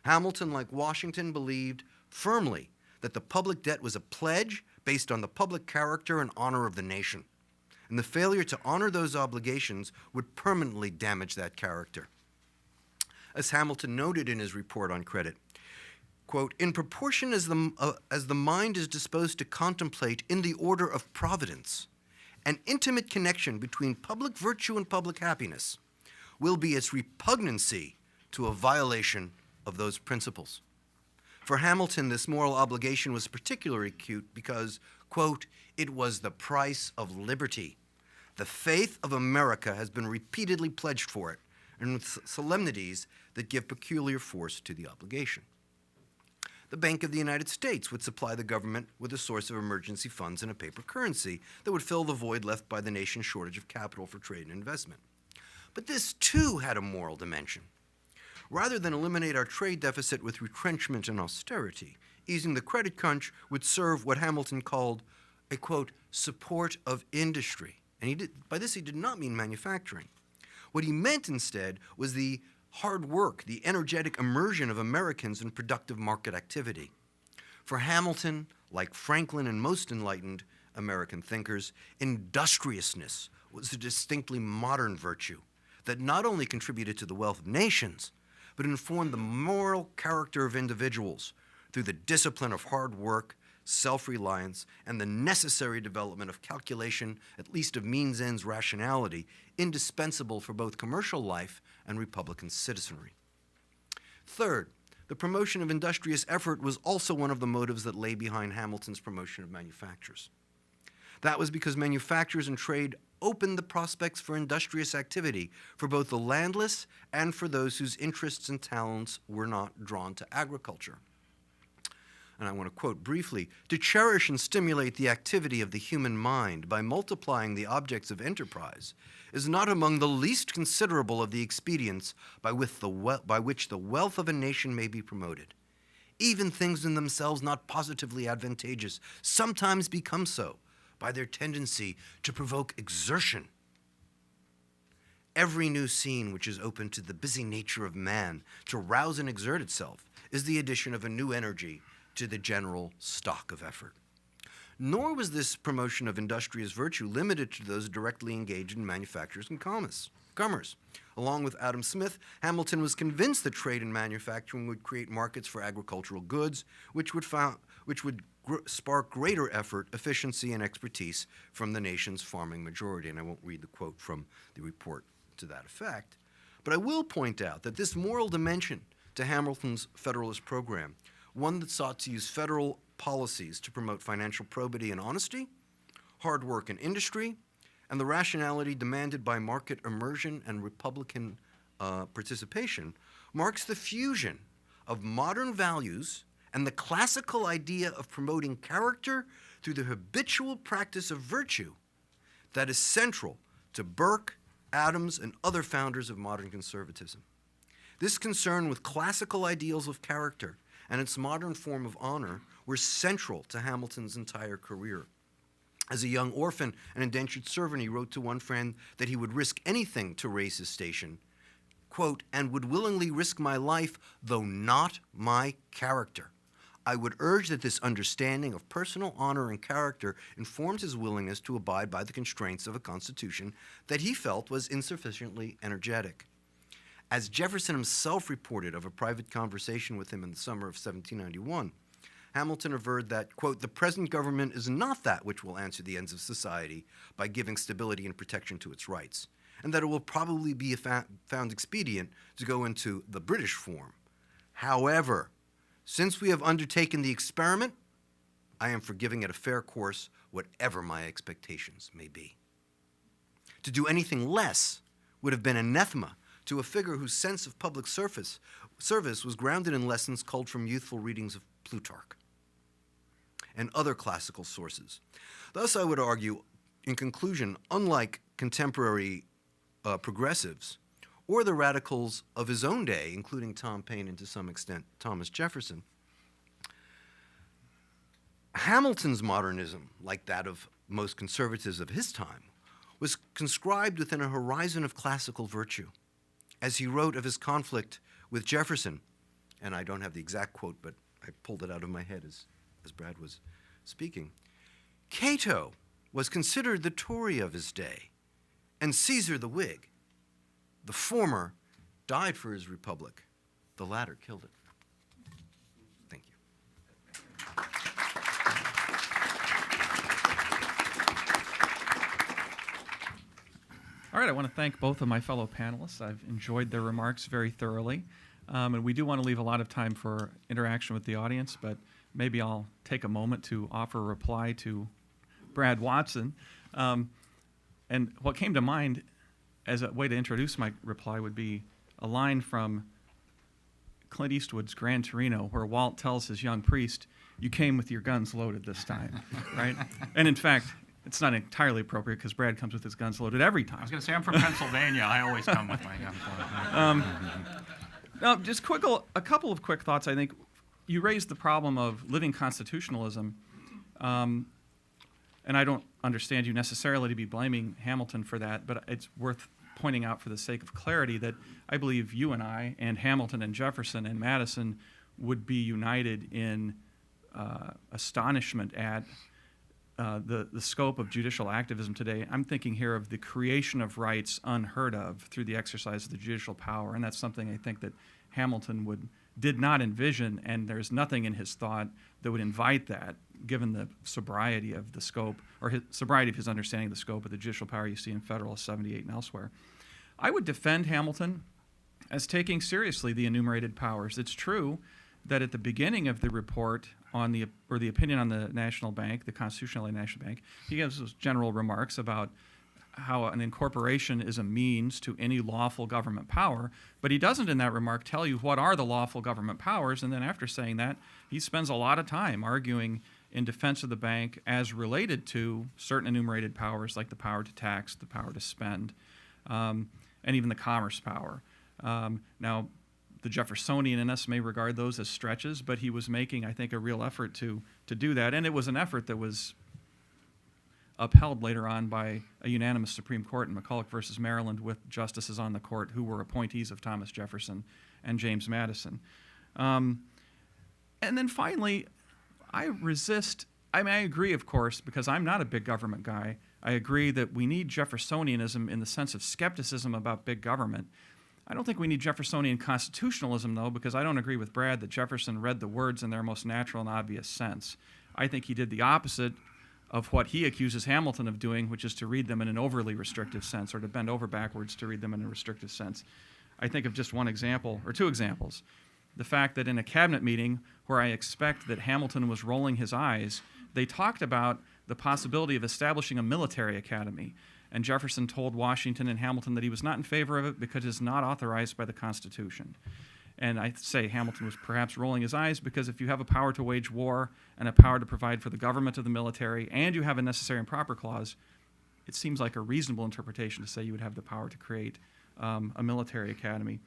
Hamilton, like Washington, believed firmly that the public debt was a pledge based on the public character and honor of the nation, and the failure to honor those obligations would permanently damage that character. As Hamilton noted in his report on credit, quote, in proportion as the mind is disposed to contemplate in the order of providence, an intimate connection between public virtue and public happiness will be its repugnancy to a violation of those principles. For Hamilton, this moral obligation was particularly acute because, quote, it was the price of liberty. The faith of America has been repeatedly pledged for it, and with solemnities that give peculiar force to the obligation. The Bank of the United States would supply the government with a source of emergency funds and a paper currency that would fill the void left by the nation's shortage of capital for trade and investment. But this, too, had a moral dimension. Rather than eliminate our trade deficit with retrenchment and austerity, easing the credit crunch would serve what Hamilton called a, quote, support of industry. And by this he did not mean manufacturing. What he meant instead was the hard work, the energetic immersion of Americans in productive market activity. For Hamilton, like Franklin and most enlightened American thinkers, industriousness was a distinctly modern virtue that not only contributed to the wealth of nations, but informed the moral character of individuals through the discipline of hard work, self-reliance, and the necessary development of calculation, at least of means ends rationality, indispensable for both commercial life and Republican citizenry. Third, the promotion of industrious effort was also one of the motives that lay behind Hamilton's promotion of manufactures. That was because manufactures and trade opened the prospects for industrious activity for both the landless and for those whose interests and talents were not drawn to agriculture. And I want to quote briefly, "To cherish and stimulate the activity of the human mind by multiplying the objects of enterprise is not among the least considerable of the expedients by which the wealth of a nation may be promoted. Even things in themselves not positively advantageous sometimes become so by their tendency to provoke exertion. Every new scene which is open to the busy nature of man to rouse and exert itself is the addition of a new energy to the general stock of effort." Nor was this promotion of industrious virtue limited to those directly engaged in manufactures and commerce. Along with Adam Smith, Hamilton was convinced that trade and manufacturing would create markets for agricultural goods, which would spark greater effort, efficiency, and expertise from the nation's farming majority. And I won't read the quote from the report to that effect, but I will point out that this moral dimension to Hamilton's Federalist program, one that sought to use federal policies to promote financial probity and honesty, hard work and industry, and the rationality demanded by market immersion and Republican participation, marks the fusion of modern values and the classical idea of promoting character through the habitual practice of virtue that is central to Burke, Adams, and other founders of modern conservatism. This concern with classical ideals of character and its modern form of honor were central to Hamilton's entire career. As a young orphan and indentured servant, he wrote to one friend that he would risk anything to raise his station, quote, "and would willingly risk my life, though not my character. I would urge that this understanding of personal honor and character informed his willingness to abide by the constraints of a constitution that he felt was insufficiently energetic." As Jefferson himself reported of a private conversation with him in the summer of 1791, Hamilton averred that, quote, "the present government is not that which will answer the ends of society by giving stability and protection to its rights, and that it will probably be found expedient to go into the British form. However, since we have undertaken the experiment, I am for giving it a fair course, whatever my expectations may be." To do anything less would have been anathema to a figure whose sense of public service was grounded in lessons culled from youthful readings of Plutarch and other classical sources. Thus, I would argue, in conclusion, unlike contemporary progressives or the radicals of his own day, including Tom Paine and to some extent Thomas Jefferson, Hamilton's modernism, like that of most conservatives of his time, was conscribed within a horizon of classical virtue. As he wrote of his conflict with Jefferson, and I don't have the exact quote, but I pulled it out of my head as Brad was speaking, "Cato was considered the Tory of his day, and Caesar the Whig. The former died for his republic, the latter killed it." Thank you. All right, I want to thank both of my fellow panelists. I've enjoyed their remarks very thoroughly. And we do want to leave a lot of time for interaction with the audience, but maybe I'll take a moment to offer a reply to Brad Watson. And what came to mind as a way to introduce my reply would be a line from Clint Eastwood's Gran Torino, where Walt tells his young priest, "You came with your guns loaded this time," right? And in fact, it's not entirely appropriate because Brad comes with his guns loaded every time. I was going to say, I'm from Pennsylvania. I always come with my gun. Now, just a couple of quick thoughts. I think you raised the problem of living constitutionalism, and I don't understand you necessarily to be blaming Hamilton for that, but it's worth pointing out for the sake of clarity that I believe you and I and Hamilton and Jefferson and Madison would be united in astonishment at the scope of judicial activism today. I'm thinking here of the creation of rights unheard of through the exercise of the judicial power, and that's something I think that Hamilton would did not envision, and there's nothing in his thought that would invite that, given the sobriety of the scope, or sobriety of his understanding of the scope of the judicial power you see in Federalist 78 and elsewhere. I would defend Hamilton as taking seriously the enumerated powers. It's true that at the beginning of the report on the opinion on the National Bank, the Constitutional National Bank, he gives those general remarks about how an incorporation is a means to any lawful government power, but he doesn't in that remark tell you what are the lawful government powers, and then after saying that, he spends a lot of time arguing in defense of the bank as related to certain enumerated powers like the power to tax, the power to spend, and even the commerce power. Now, the Jeffersonian in us may regard those as stretches, but he was making, I think, a real effort to do that, and it was an effort that was upheld later on by a unanimous Supreme Court in McCulloch versus Maryland with justices on the court who were appointees of Thomas Jefferson and James Madison. And then finally, I agree, of course, because I'm not a big government guy. I agree that we need Jeffersonianism in the sense of skepticism about big government. I don't think we need Jeffersonian constitutionalism, though, because I don't agree with Brad that Jefferson read the words in their most natural and obvious sense. I think he did the opposite of what he accuses Hamilton of doing, which is to read them in an overly restrictive sense, or to bend over backwards to read them in a restrictive sense. I think of just one example, or two examples. The fact that in a cabinet meeting where I expect that Hamilton was rolling his eyes, they talked about the possibility of establishing a military academy. And Jefferson told Washington and Hamilton that he was not in favor of it because it is not authorized by the Constitution. And I say Hamilton was perhaps rolling his eyes because if you have a power to wage war and a power to provide for the government of the military and you have a necessary and proper clause, it seems like a reasonable interpretation to say you would have the power to create a military academy.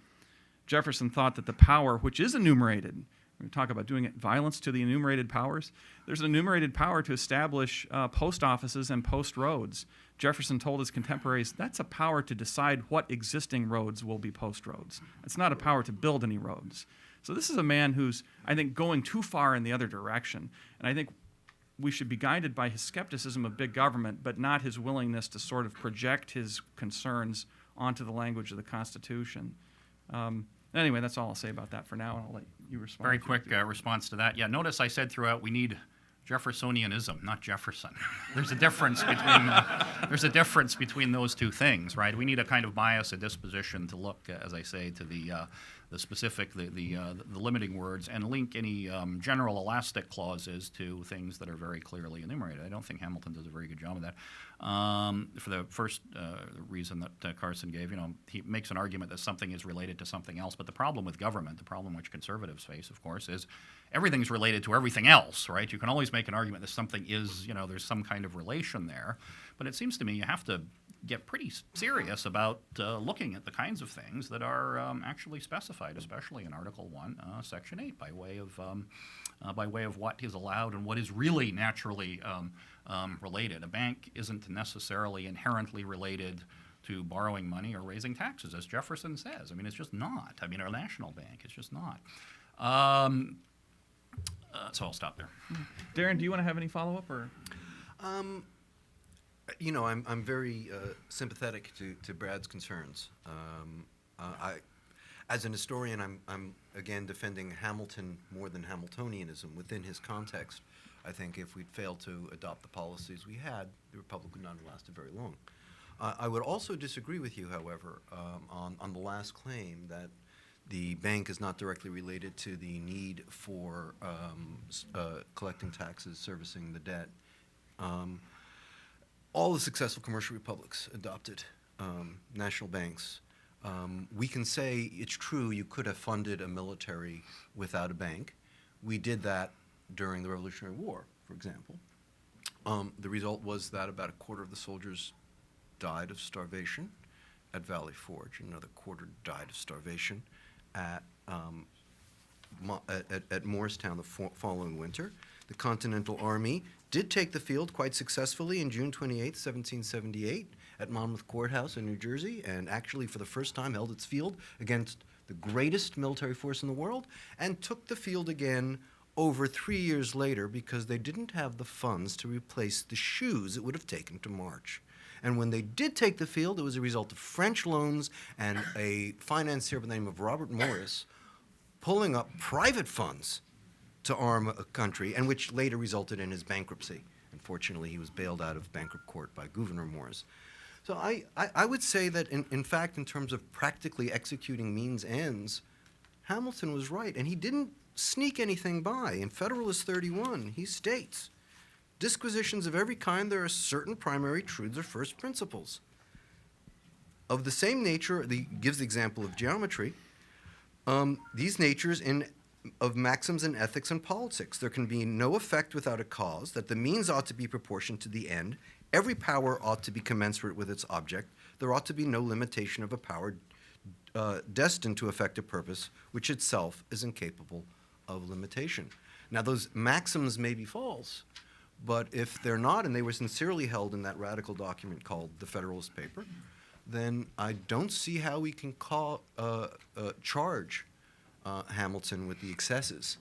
Jefferson thought that the power, which is enumerated, we talk about doing violence to the enumerated powers. There's an enumerated power to establish post offices and post roads. Jefferson told his contemporaries, that's a power to decide what existing roads will be post roads. It's not a power to build any roads. So this is a man who's, I think, going too far in the other direction. And I think we should be guided by his skepticism of big government, but not his willingness to sort of project his concerns onto the language of the Constitution. Anyway, that's all I'll say about that for now, and I'll let you respond. Very quick response to that. Yeah, notice I said throughout we need Jeffersonianism, not Jefferson. There's a difference between those two things, right? We need a kind of bias, a disposition to look, as I say, to the specific, the limiting words, and link any general elastic clauses to things that are very clearly enumerated. I don't think Hamilton does a very good job of that. For the first reason that Carson gave, he makes an argument that something is related to something else. But the problem with government, the problem which conservatives face, of course, is everything's related to everything else, right? You can always make an argument that something is, there's some kind of relation there. But it seems to me you have to get pretty serious about looking at the kinds of things that are actually specified, especially in Article 1, Section 8, by way of what is allowed and what is really naturally related. A bank isn't necessarily inherently related to borrowing money or raising taxes, as Jefferson says. I mean, it's just not. I mean, our national bank, it's just not. So I'll stop there. Darren, do you want to have any follow-up? Or? I'm very sympathetic to Brad's concerns. As an historian, I'm again defending Hamilton more than Hamiltonianism within his context. I think if we'd failed to adopt the policies we had, the Republic would not have lasted very long. I would also disagree with you, however, on the last claim that the bank is not directly related to the need for collecting taxes, servicing the debt. All the successful commercial republics adopted national banks. We can say it's true you could have funded a military without a bank. We did that during the Revolutionary War, for example. The result was that about a quarter of the soldiers died of starvation at Valley Forge. Another quarter died of starvation at Morristown the following winter. The Continental Army did take the field quite successfully in June 28, 1778, at Monmouth Courthouse in New Jersey, and actually for the first time held its field against the greatest military force in the world, and took the field again over 3 years later because they didn't have the funds to replace the shoes it would have taken to march. And when they did take the field, it was a result of French loans and a financier by the name of Robert Morris, pulling up private funds to arm a country, and which later resulted in his bankruptcy. Unfortunately, he was bailed out of bankrupt court by Gouverneur Morris. So I would say that, in fact, in terms of practically executing means ends, Hamilton was right, and he didn't sneak anything by. In Federalist 31, he states, disquisitions of every kind, there are certain primary truths or first principles. Of the same nature, he gives the example of geometry, these natures of maxims in ethics and politics. There can be no effect without a cause, that the means ought to be proportioned to the end, every power ought to be commensurate with its object, there ought to be no limitation of a power destined to effect a purpose which itself is incapable of limitation. Now, those maxims may be false, but if they're not, and they were sincerely held in that radical document called the Federalist Paper, then I don't see how we can charge Hamilton with the excesses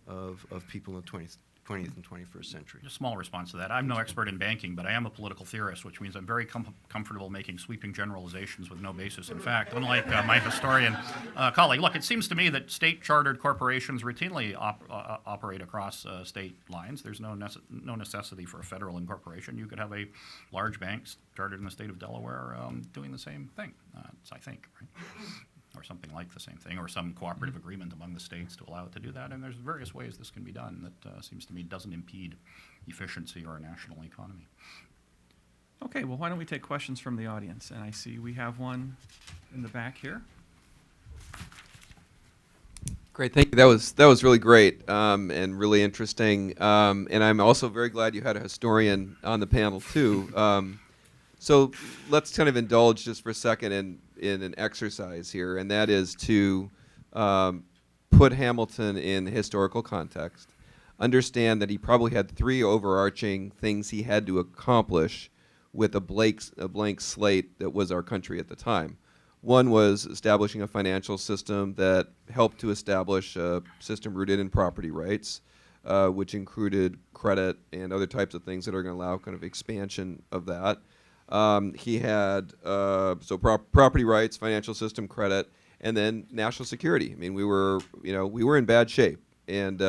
of people in the 20th and 21st century. A small response to that. I'm no expert in banking, but I am a political theorist, which means I'm very comfortable making sweeping generalizations with no basis in fact, unlike my historian colleague. Look, it seems to me that state-chartered corporations routinely operate across state lines. There's no necessity for a federal incorporation. You could have a large bank chartered in the state of Delaware doing the same thing, I think, right? Or something like the same thing, or some cooperative agreement among the states to allow it to do that. And there's various ways this can be done that seems to me doesn't impede efficiency or a national economy. Okay, well, why don't we take questions from the audience? And I see we have one in the back here. Great, thank you. That was really great and really interesting. And I'm also very glad you had a historian on the panel too. So let's kind of indulge just for a second in an exercise here, and that is to put Hamilton in historical context, understand that he probably had three overarching things he had to accomplish with a blank slate that was our country at the time. One was establishing a financial system that helped to establish a system rooted in property rights, which included credit and other types of things that are going to allow kind of expansion of that. He had property rights, financial system, credit, and then national security. I mean, we were in bad shape, and it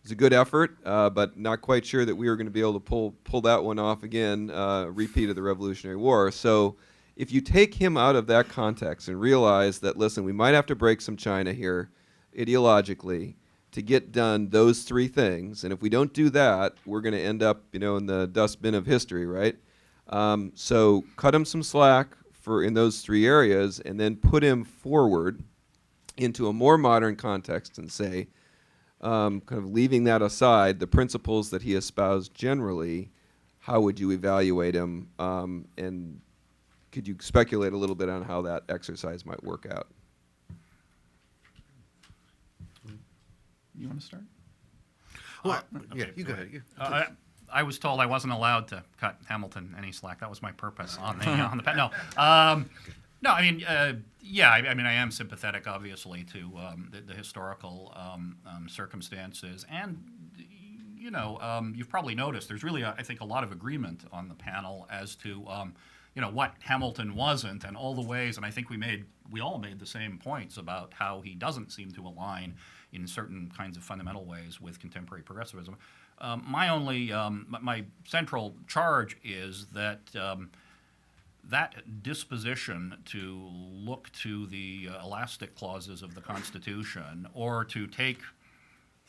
was a good effort, but not quite sure that we were going to be able to pull that one off again, repeat of the Revolutionary War. So, if you take him out of that context and realize that, listen, we might have to break some China here, ideologically, to get done those three things, and if we don't do that, we're going to end up, in the dustbin of history, right? So cut him some slack in those three areas, and then put him forward into a more modern context and say, kind of leaving that aside, the principles that he espoused generally, how would you evaluate him, and could you speculate a little bit on how that exercise might work out? You want to start? Well, Okay, yeah, you go ahead. I was told I wasn't allowed to cut Hamilton any slack. That was my purpose on the No, no. I mean, yeah. I mean, I am sympathetic, obviously, to the historical circumstances, and you've probably noticed there's really, I think, a lot of agreement on the panel as to what Hamilton wasn't, and all the ways. And I think we all made the same points about how he doesn't seem to align in certain kinds of fundamental ways with contemporary progressivism. My central charge is that that disposition to look to the elastic clauses of the Constitution, or to take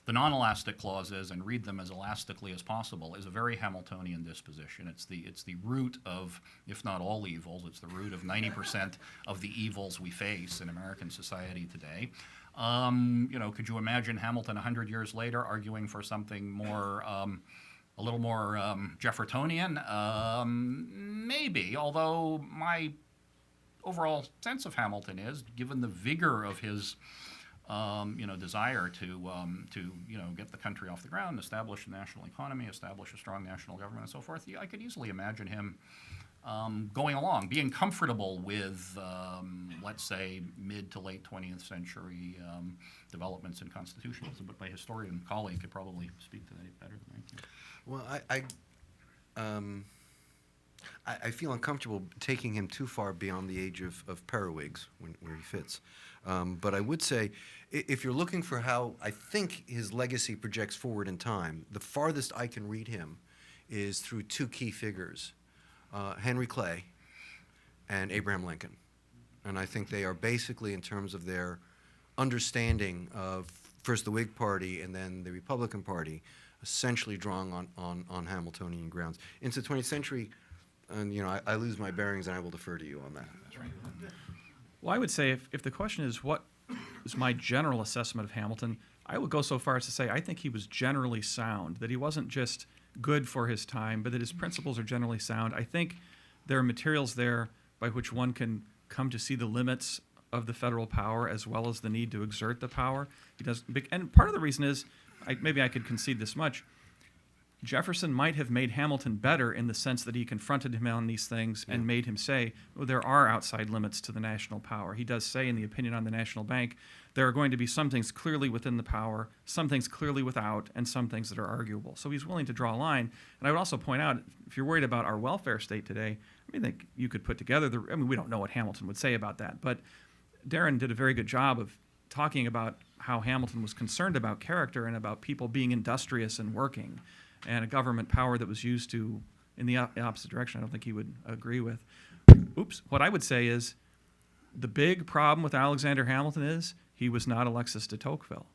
the non-elastic clauses and read them as elastically as possible, is a very Hamiltonian disposition. It's the root of, if not all evils, it's the root of 90% of the evils we face in American society today. Could you imagine Hamilton 100 years later arguing for something more, a little more Jeffersonian? Maybe, although my overall sense of Hamilton is, given the vigor of his, desire to get the country off the ground, establish a national economy, establish a strong national government, and so forth, I could easily imagine him going along, being comfortable with, let's say, mid to late 20th century developments in constitutionalism. But my historian colleague could probably speak to that better than I can. Well, I feel uncomfortable taking him too far beyond the age of periwigs where he fits. But I would say, if you're looking for how I think his legacy projects forward in time, the farthest I can read him is through two key figures, Henry Clay and Abraham Lincoln. And I think they are basically, in terms of their understanding of first the Whig Party and then the Republican Party, essentially drawing on Hamiltonian grounds. Into the 20th century, and I lose my bearings, and I will defer to you on that. That's right. Well, I would say if the question is what is my general assessment of Hamilton, I would go so far as to say I think he was generally sound, that he wasn't just good for his time, but that his principles are generally sound. I think there are materials there by which one can come to see the limits of the federal power as well as the need to exert the power. He does, and part of the reason is, maybe I could concede this much, Jefferson might have made Hamilton better in the sense that he confronted him on these things and made him say, well, there are outside limits to the national power. He does say in the opinion on the National Bank, there are going to be some things clearly within the power, some things clearly without, and some things that are arguable. So he's willing to draw a line. And I would also point out, if you're worried about our welfare state today, I think you could put together we don't know what Hamilton would say about that, but Darren did a very good job of talking about how Hamilton was concerned about character and about people being industrious and working, and a government power that was used to in the opposite direction. I don't think he would agree with. What I would say is the big problem with Alexander Hamilton is he was not Alexis de Tocqueville.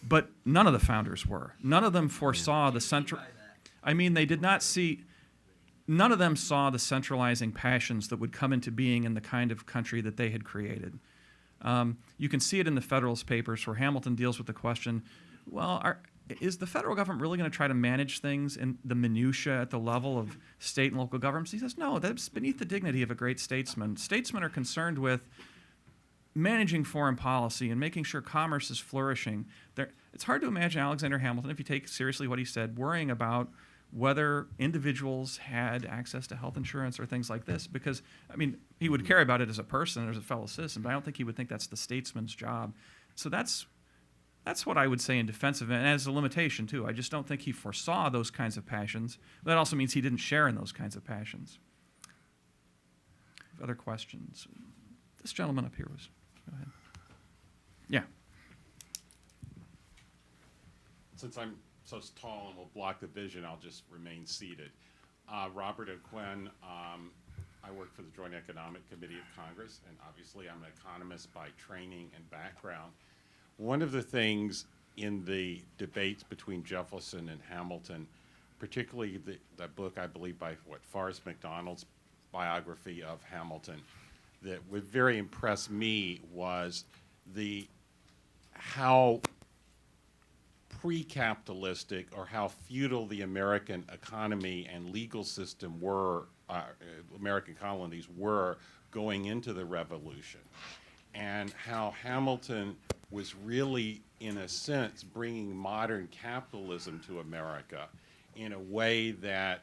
But none of the founders were. None of them foresaw the central... I mean, they did not see... None of them saw the centralizing passions that would come into being in the kind of country that they had created. You can see it in the Federalist Papers where Hamilton deals with the question, well, is the federal government really going to try to manage things in the minutiae at the level of state and local governments? He says, no, that's beneath the dignity of a great statesman. Statesmen are concerned with managing foreign policy and making sure commerce is flourishing. It's hard to imagine Alexander Hamilton, if you take seriously what he said, worrying about whether individuals had access to health insurance or things like this, because, I mean, he would care about it as a person, as a fellow citizen, but I don't think he would think that's the statesman's job. So that's what I would say in defense of it, and as a limitation, too. I just don't think he foresaw those kinds of passions. That also means he didn't share in those kinds of passions. Other questions? This gentleman up here was, go ahead. Yeah. Since I'm so tall and will block the vision, I'll just remain seated. Robert O'Quinn, I work for the Joint Economic Committee of Congress, and obviously I'm an economist by training and background. One of the things in the debates between Jefferson and Hamilton, particularly the book, I believe, by Forrest McDonald's biography of Hamilton, that would very impress me was how pre-capitalistic or how feudal the American economy and legal system were, American colonies were going into the Revolution, and how Hamilton was really, in a sense, bringing modern capitalism to America in a way that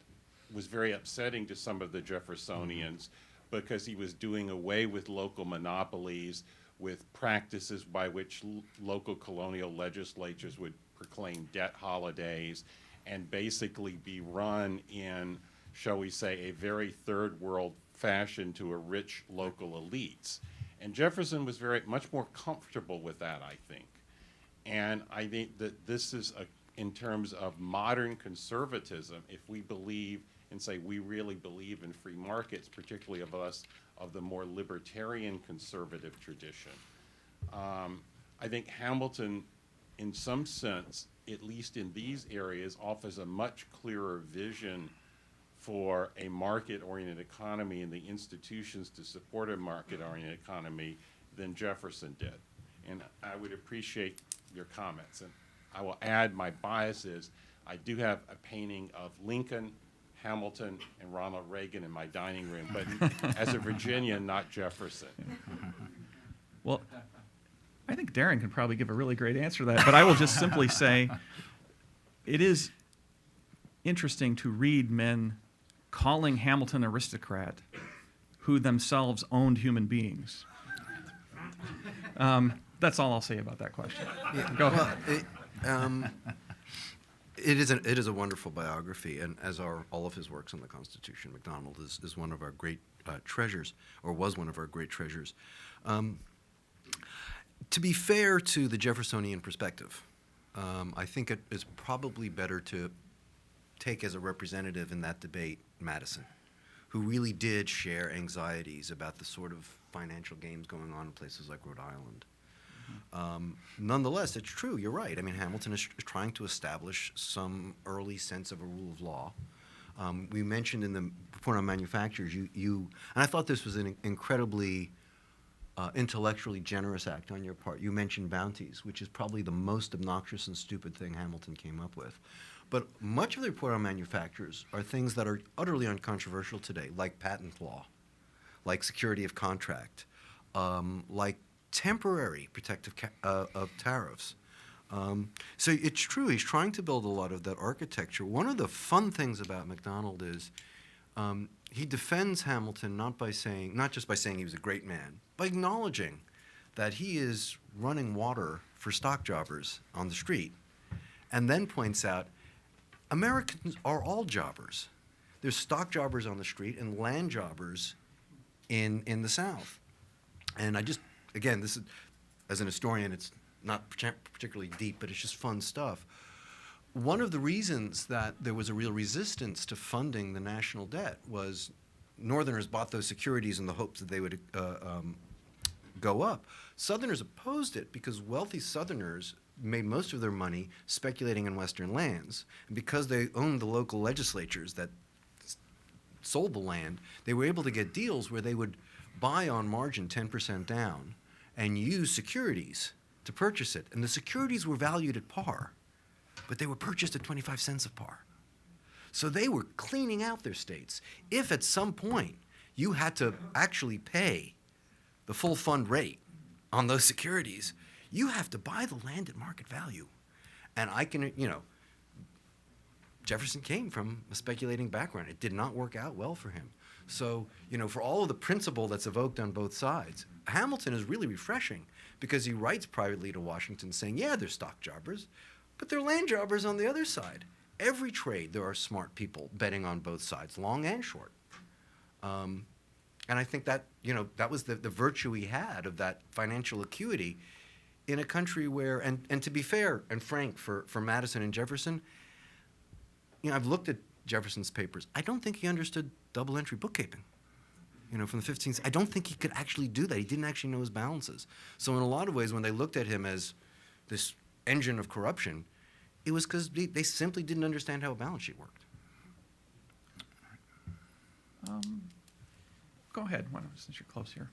was very upsetting to some of the Jeffersonians, because he was doing away with local monopolies, with practices by which local colonial legislatures would proclaim debt holidays and basically be run in, shall we say, a very third world fashion to a rich local elites. And Jefferson was much more comfortable with that, I think. And I think that this is, in terms of modern conservatism, if we believe and say we really believe in free markets, particularly of us of the more libertarian conservative tradition, I think Hamilton, in some sense, at least in these areas, offers a much clearer vision for a market-oriented economy and the institutions to support a market-oriented economy than Jefferson did. And I would appreciate your comments. And I will add, my bias is I do have a painting of Lincoln, Hamilton, and Ronald Reagan in my dining room, but as a Virginian, not Jefferson. Well, I think Darren can probably give a really great answer to that, but I will just simply say it is interesting to read men calling Hamilton aristocrat who themselves owned human beings. That's all I'll say about that question. Yeah, Go ahead. It is a wonderful biography, and as are all of his works on the Constitution. MacDonald is one of our great treasures, or was one of our great treasures. To be fair to the Jeffersonian perspective, I think it is probably better to take as a representative in that debate Madison, who really did share anxieties about the sort of financial games going on in places like Rhode Island. Nonetheless, it's true, you're right. I mean, Hamilton is trying to establish some early sense of a rule of law. We mentioned in the report on manufacturers, and I thought this was an incredibly intellectually generous act on your part. You mentioned bounties, which is probably the most obnoxious and stupid thing Hamilton came up with. But much of the report on manufacturers are things that are utterly uncontroversial today, like patent law, like security of contract, like temporary protective of tariffs. So it's true, he's trying to build a lot of that architecture. One of the fun things about MacDonald is he defends Hamilton not just by saying he was a great man, by acknowledging that he is running water for stock jobbers on the street, and then points out Americans are all jobbers. There's stock jobbers on the street and land jobbers in the South. And again, this is, as an historian, it's not particularly deep, but it's just fun stuff. One of the reasons that there was a real resistance to funding the national debt was Northerners bought those securities in the hopes that they would go up. Southerners opposed it because wealthy Southerners made most of their money speculating in Western lands. And because they owned the local legislatures that sold the land, they were able to get deals where they would buy on margin 10% down and use securities to purchase it. And the securities were valued at par, but they were purchased at 25 cents of par. So they were cleaning out their states. If at some point you had to actually pay the full fund rate on those securities, you have to buy the land at market value. And Jefferson came from a speculating background. It did not work out well for him. So, for all of the principle that's evoked on both sides, Hamilton is really refreshing because he writes privately to Washington saying, yeah, they're stock jobbers, but they're land jobbers on the other side. Every trade, there are smart people betting on both sides, long and short. And I think that, that was the virtue he had of that financial acuity in a country where, and to be fair and frank for Madison and Jefferson, I've looked at Jefferson's papers. I don't think he understood double-entry bookkeeping, from the 15th. I don't think he could actually do that. He didn't actually know his balances. So in a lot of ways, when they looked at him as this engine of corruption, it was because they simply didn't understand how a balance sheet worked. Go ahead, since you're close here.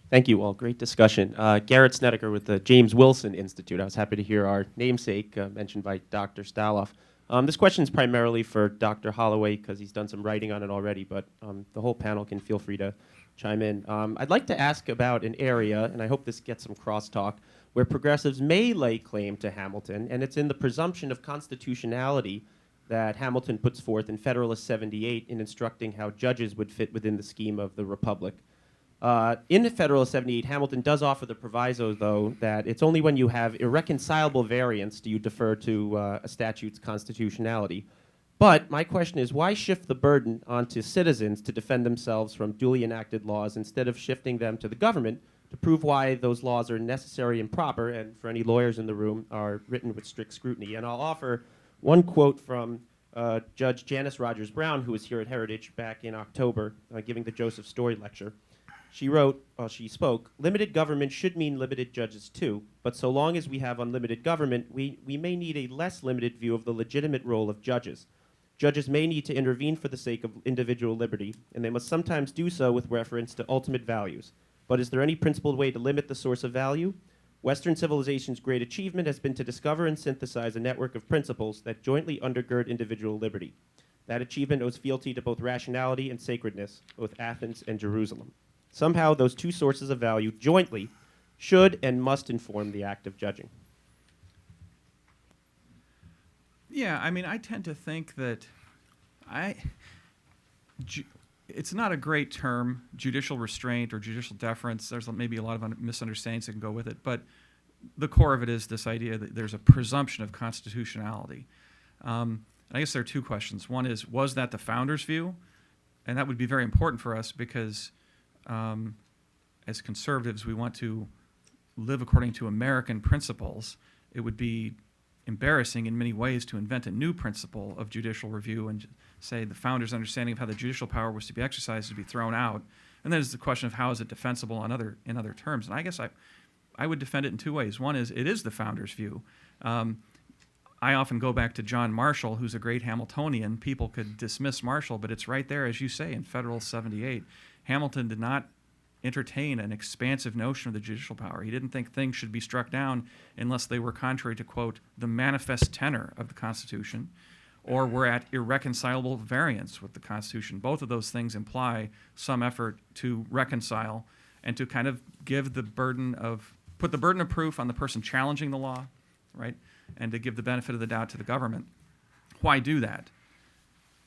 Thank you all. Great discussion. Garrett Snedeker with the James Wilson Institute. I was happy to hear our namesake mentioned by Dr. Staloff. This question is primarily for Dr. Holloway because he's done some writing on it already, but the whole panel can feel free to chime in. I'd like to ask about an area, and I hope this gets some crosstalk, where progressives may lay claim to Hamilton, and it's in the presumption of constitutionality that Hamilton puts forth in Federalist 78 in instructing how judges would fit within the scheme of the Republic. In Federalist 78, Hamilton does offer the proviso, though, that it's only when you have irreconcilable variance do you defer to a statute's constitutionality. But my question is, why shift the burden onto citizens to defend themselves from duly enacted laws instead of shifting them to the government to prove why those laws are necessary and proper, and for any lawyers in the room, are written with strict scrutiny? And I'll offer one quote from Judge Janice Rogers Brown, who was here at Heritage back in October, giving the Joseph Story lecture. She wrote, she spoke, "Limited government should mean limited judges too, but so long as we have unlimited government, we may need a less limited view of the legitimate role of judges. Judges may need to intervene for the sake of individual liberty, and they must sometimes do so with reference to ultimate values. But is there any principled way to limit the source of value? Western civilization's great achievement has been to discover and synthesize a network of principles that jointly undergird individual liberty. That achievement owes fealty to both rationality and sacredness, both Athens and Jerusalem. Somehow, those two sources of value jointly should and must inform the act of judging." Yeah, I tend to think that it's not a great term, judicial restraint or judicial deference. There's maybe a lot of misunderstandings that can go with it. But the core of it is this idea that there's a presumption of constitutionality. And I guess there are two questions. One is, was that the founders' view? And that would be very important for us because as conservatives, we want to live according to American principles. It would be embarrassing in many ways to invent a new principle of judicial review and say the founders' understanding of how the judicial power was to be exercised to be thrown out. And then there's the question of how is it defensible in other terms. And I guess I would defend it in two ways. One is it is the founders' view. I often go back to John Marshall, who's a great Hamiltonian. People could dismiss Marshall, but it's right there, as you say, in Federal 78. Hamilton did not entertain an expansive notion of the judicial power. He didn't think things should be struck down unless they were contrary to, quote, the manifest tenor of the Constitution, or were at irreconcilable variance with the Constitution. Both of those things imply some effort to reconcile and to kind of give the burden of, put the burden of proof on the person challenging the law, right, and to give the benefit of the doubt to the government. Why do that?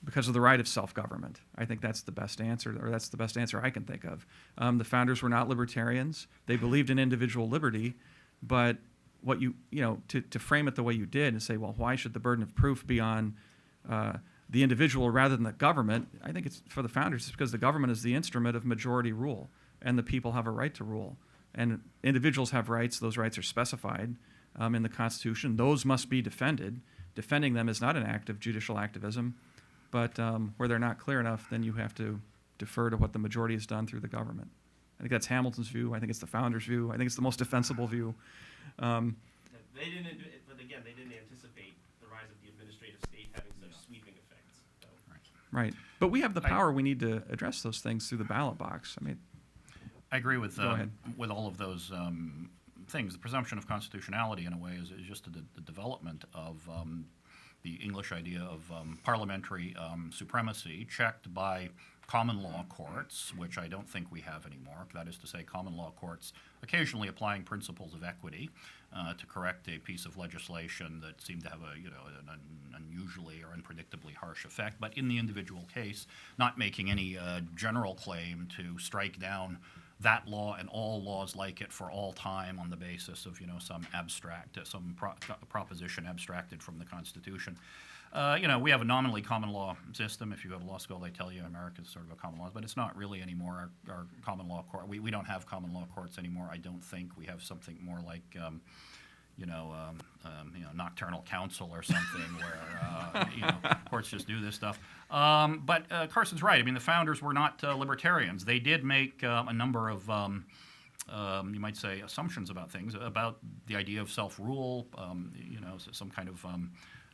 Because of the right of self-government. I think that's the best answer, or that's the best answer I can think of. The founders were not libertarians. They believed in individual liberty, but what to frame it the way you did and say, well, why should the burden of proof be on the individual rather than the government? I think it's for the founders. It's because the government is the instrument of majority rule, and the people have a right to rule. And individuals have rights. Those rights are specified in the Constitution. Those must be defended. Defending them is not an act of judicial activism. But where they're not clear enough, then you have to defer to what the majority has done through the government. I think that's Hamilton's view. I think it's the founders' view. I think it's the most defensible view. They didn't, but again, they didn't anticipate the rise of the administrative state having such sweeping effects. So. Right. But we have the power. We need to address those things through the ballot box. I mean, I agree with Go ahead. with all of those things. The presumption of constitutionality, in a way, is just the development of the English idea of parliamentary supremacy checked by common law courts, which I don't think we have anymore. That is to say, common law courts occasionally applying principles of equity to correct a piece of legislation that seemed to have an unusually or unpredictably harsh effect, but in the individual case, not making any general claim to strike down that law and all laws like it for all time on the basis of some abstract, proposition abstracted from the Constitution. We have a nominally common law system. If you go to law school, they tell you America's sort of a common law, but it's not really anymore. Our common law court, we don't have common law courts anymore. I don't think we have something more like nocturnal counsel or something where courts just do this stuff. But Carson's right. I mean, the founders were not libertarians. They did make a number of, you might say, assumptions about things, about the idea of self-rule, some kind of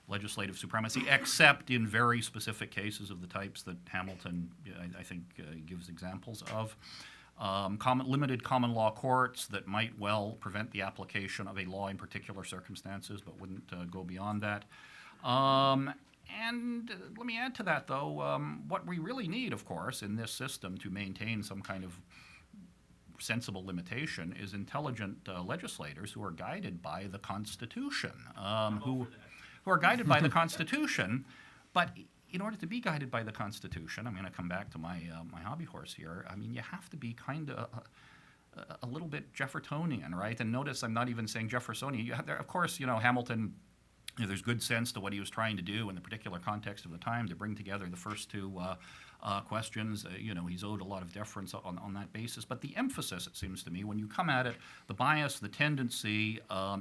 legislative supremacy, except in very specific cases of the types that Hamilton, I think, gives examples of. Limited common law courts that might well prevent the application of a law in particular circumstances, but wouldn't go beyond that. And let me add to that, though, what we really need, of course, in this system to maintain some kind of sensible limitation is intelligent legislators who are guided by the Constitution, who are guided by the Constitution, but in order to be guided by the Constitution, I'm going to come back to my hobby horse here. I mean, you have to be kind of a little bit Jeffersonian, right? And notice I'm not even saying Jeffersonian. Of course, Hamilton. There's good sense to what he was trying to do in the particular context of the time to bring together the first two questions. He's owed a lot of deference on that basis. But the emphasis, it seems to me, when you come at it, the bias, the tendency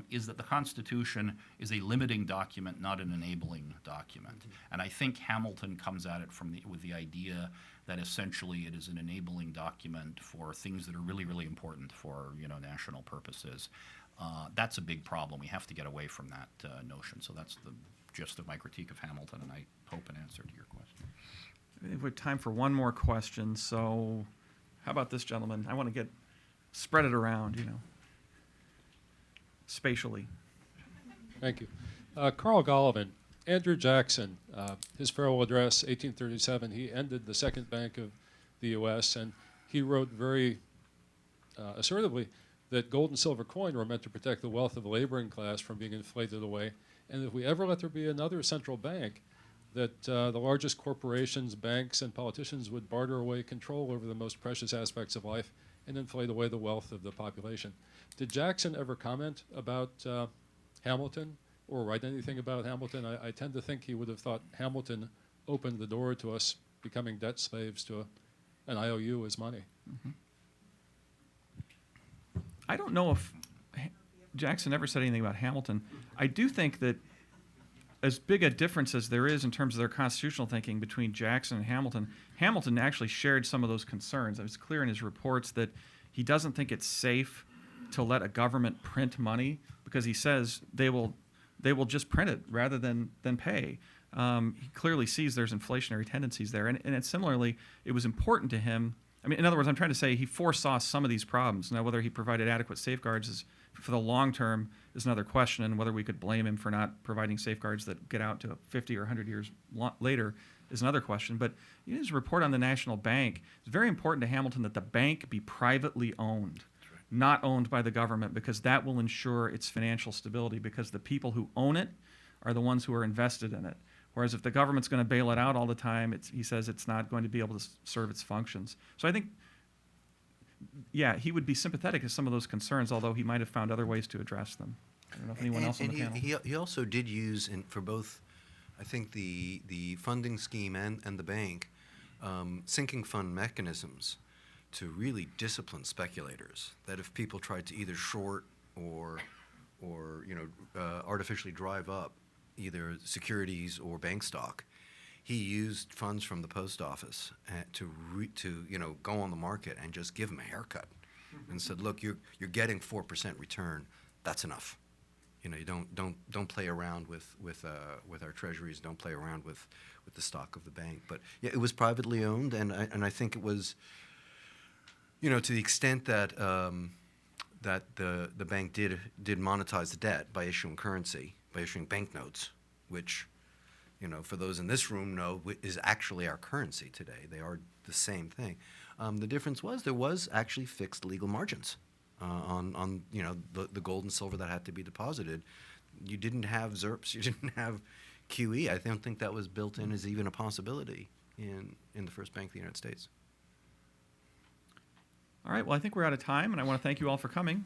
is that the Constitution is a limiting document, not an enabling document. And I think Hamilton comes at it with the idea that essentially it is an enabling document for things that are really, really important for national purposes. That's a big problem. We have to get away from that notion. So that's the gist of my critique of Hamilton, and I hope an answer to your question. I think we have time for one more question. So how about this gentleman? I want to spread it around, spatially. Thank you. Carl Golovin, Andrew Jackson, his farewell address, 1837, he ended the second bank of the U.S., and he wrote very assertively that gold and silver coin were meant to protect the wealth of the laboring class from being inflated away, and if we ever let there be another central bank, that the largest corporations, banks, and politicians would barter away control over the most precious aspects of life and inflate away the wealth of the population. Did Jackson ever comment about Hamilton or write anything about Hamilton? I tend to think he would have thought Hamilton opened the door to us becoming debt slaves to an IOU as money. I don't know if Jackson ever said anything about Hamilton. I do think that as big a difference as there is in terms of their constitutional thinking between Jackson and Hamilton, Hamilton actually shared some of those concerns. It was clear in his reports that he doesn't think it's safe to let a government print money because he says they will just print it rather than pay. He clearly sees there's inflationary tendencies there. And similarly, it was important to him. I mean, in other words, I'm trying to say he foresaw some of these problems. Now, whether he provided adequate safeguards for the long term is another question, and whether we could blame him for not providing safeguards that get out to 50 or 100 years later is another question. But in his report on the National Bank, it's very important to Hamilton that the bank be privately owned, not owned by the government, because that will ensure its financial stability, because the people who own it are the ones who are invested in it. Whereas if the government's going to bail it out all the time, he says it's not going to be able to serve its functions. So I think, yeah, he would be sympathetic to some of those concerns, although he might have found other ways to address them. I don't know if anyone else on the panel. He also did use, for both, I think, the funding scheme and the bank, sinking fund mechanisms to really discipline speculators. That if people tried to either short or artificially drive up either securities or bank stock, he used funds from the post office to go on the market and just give them a haircut, and said, "Look, you're getting 4% return. That's enough. You don't play around with our treasuries. Don't play around with the stock of the bank." But yeah, it was privately owned, and I think it was, to the extent that that the bank did monetize the debt by issuing currency, by issuing banknotes, which, for those in this room know is actually our currency today. They are the same thing. The difference was there was actually fixed legal margins on the gold and silver that had to be deposited. You didn't have ZERPs. You didn't have QE. I don't think that was built in as even a possibility in the first Bank of the United States. All right, well, I think we're out of time, and I want to thank you all for coming.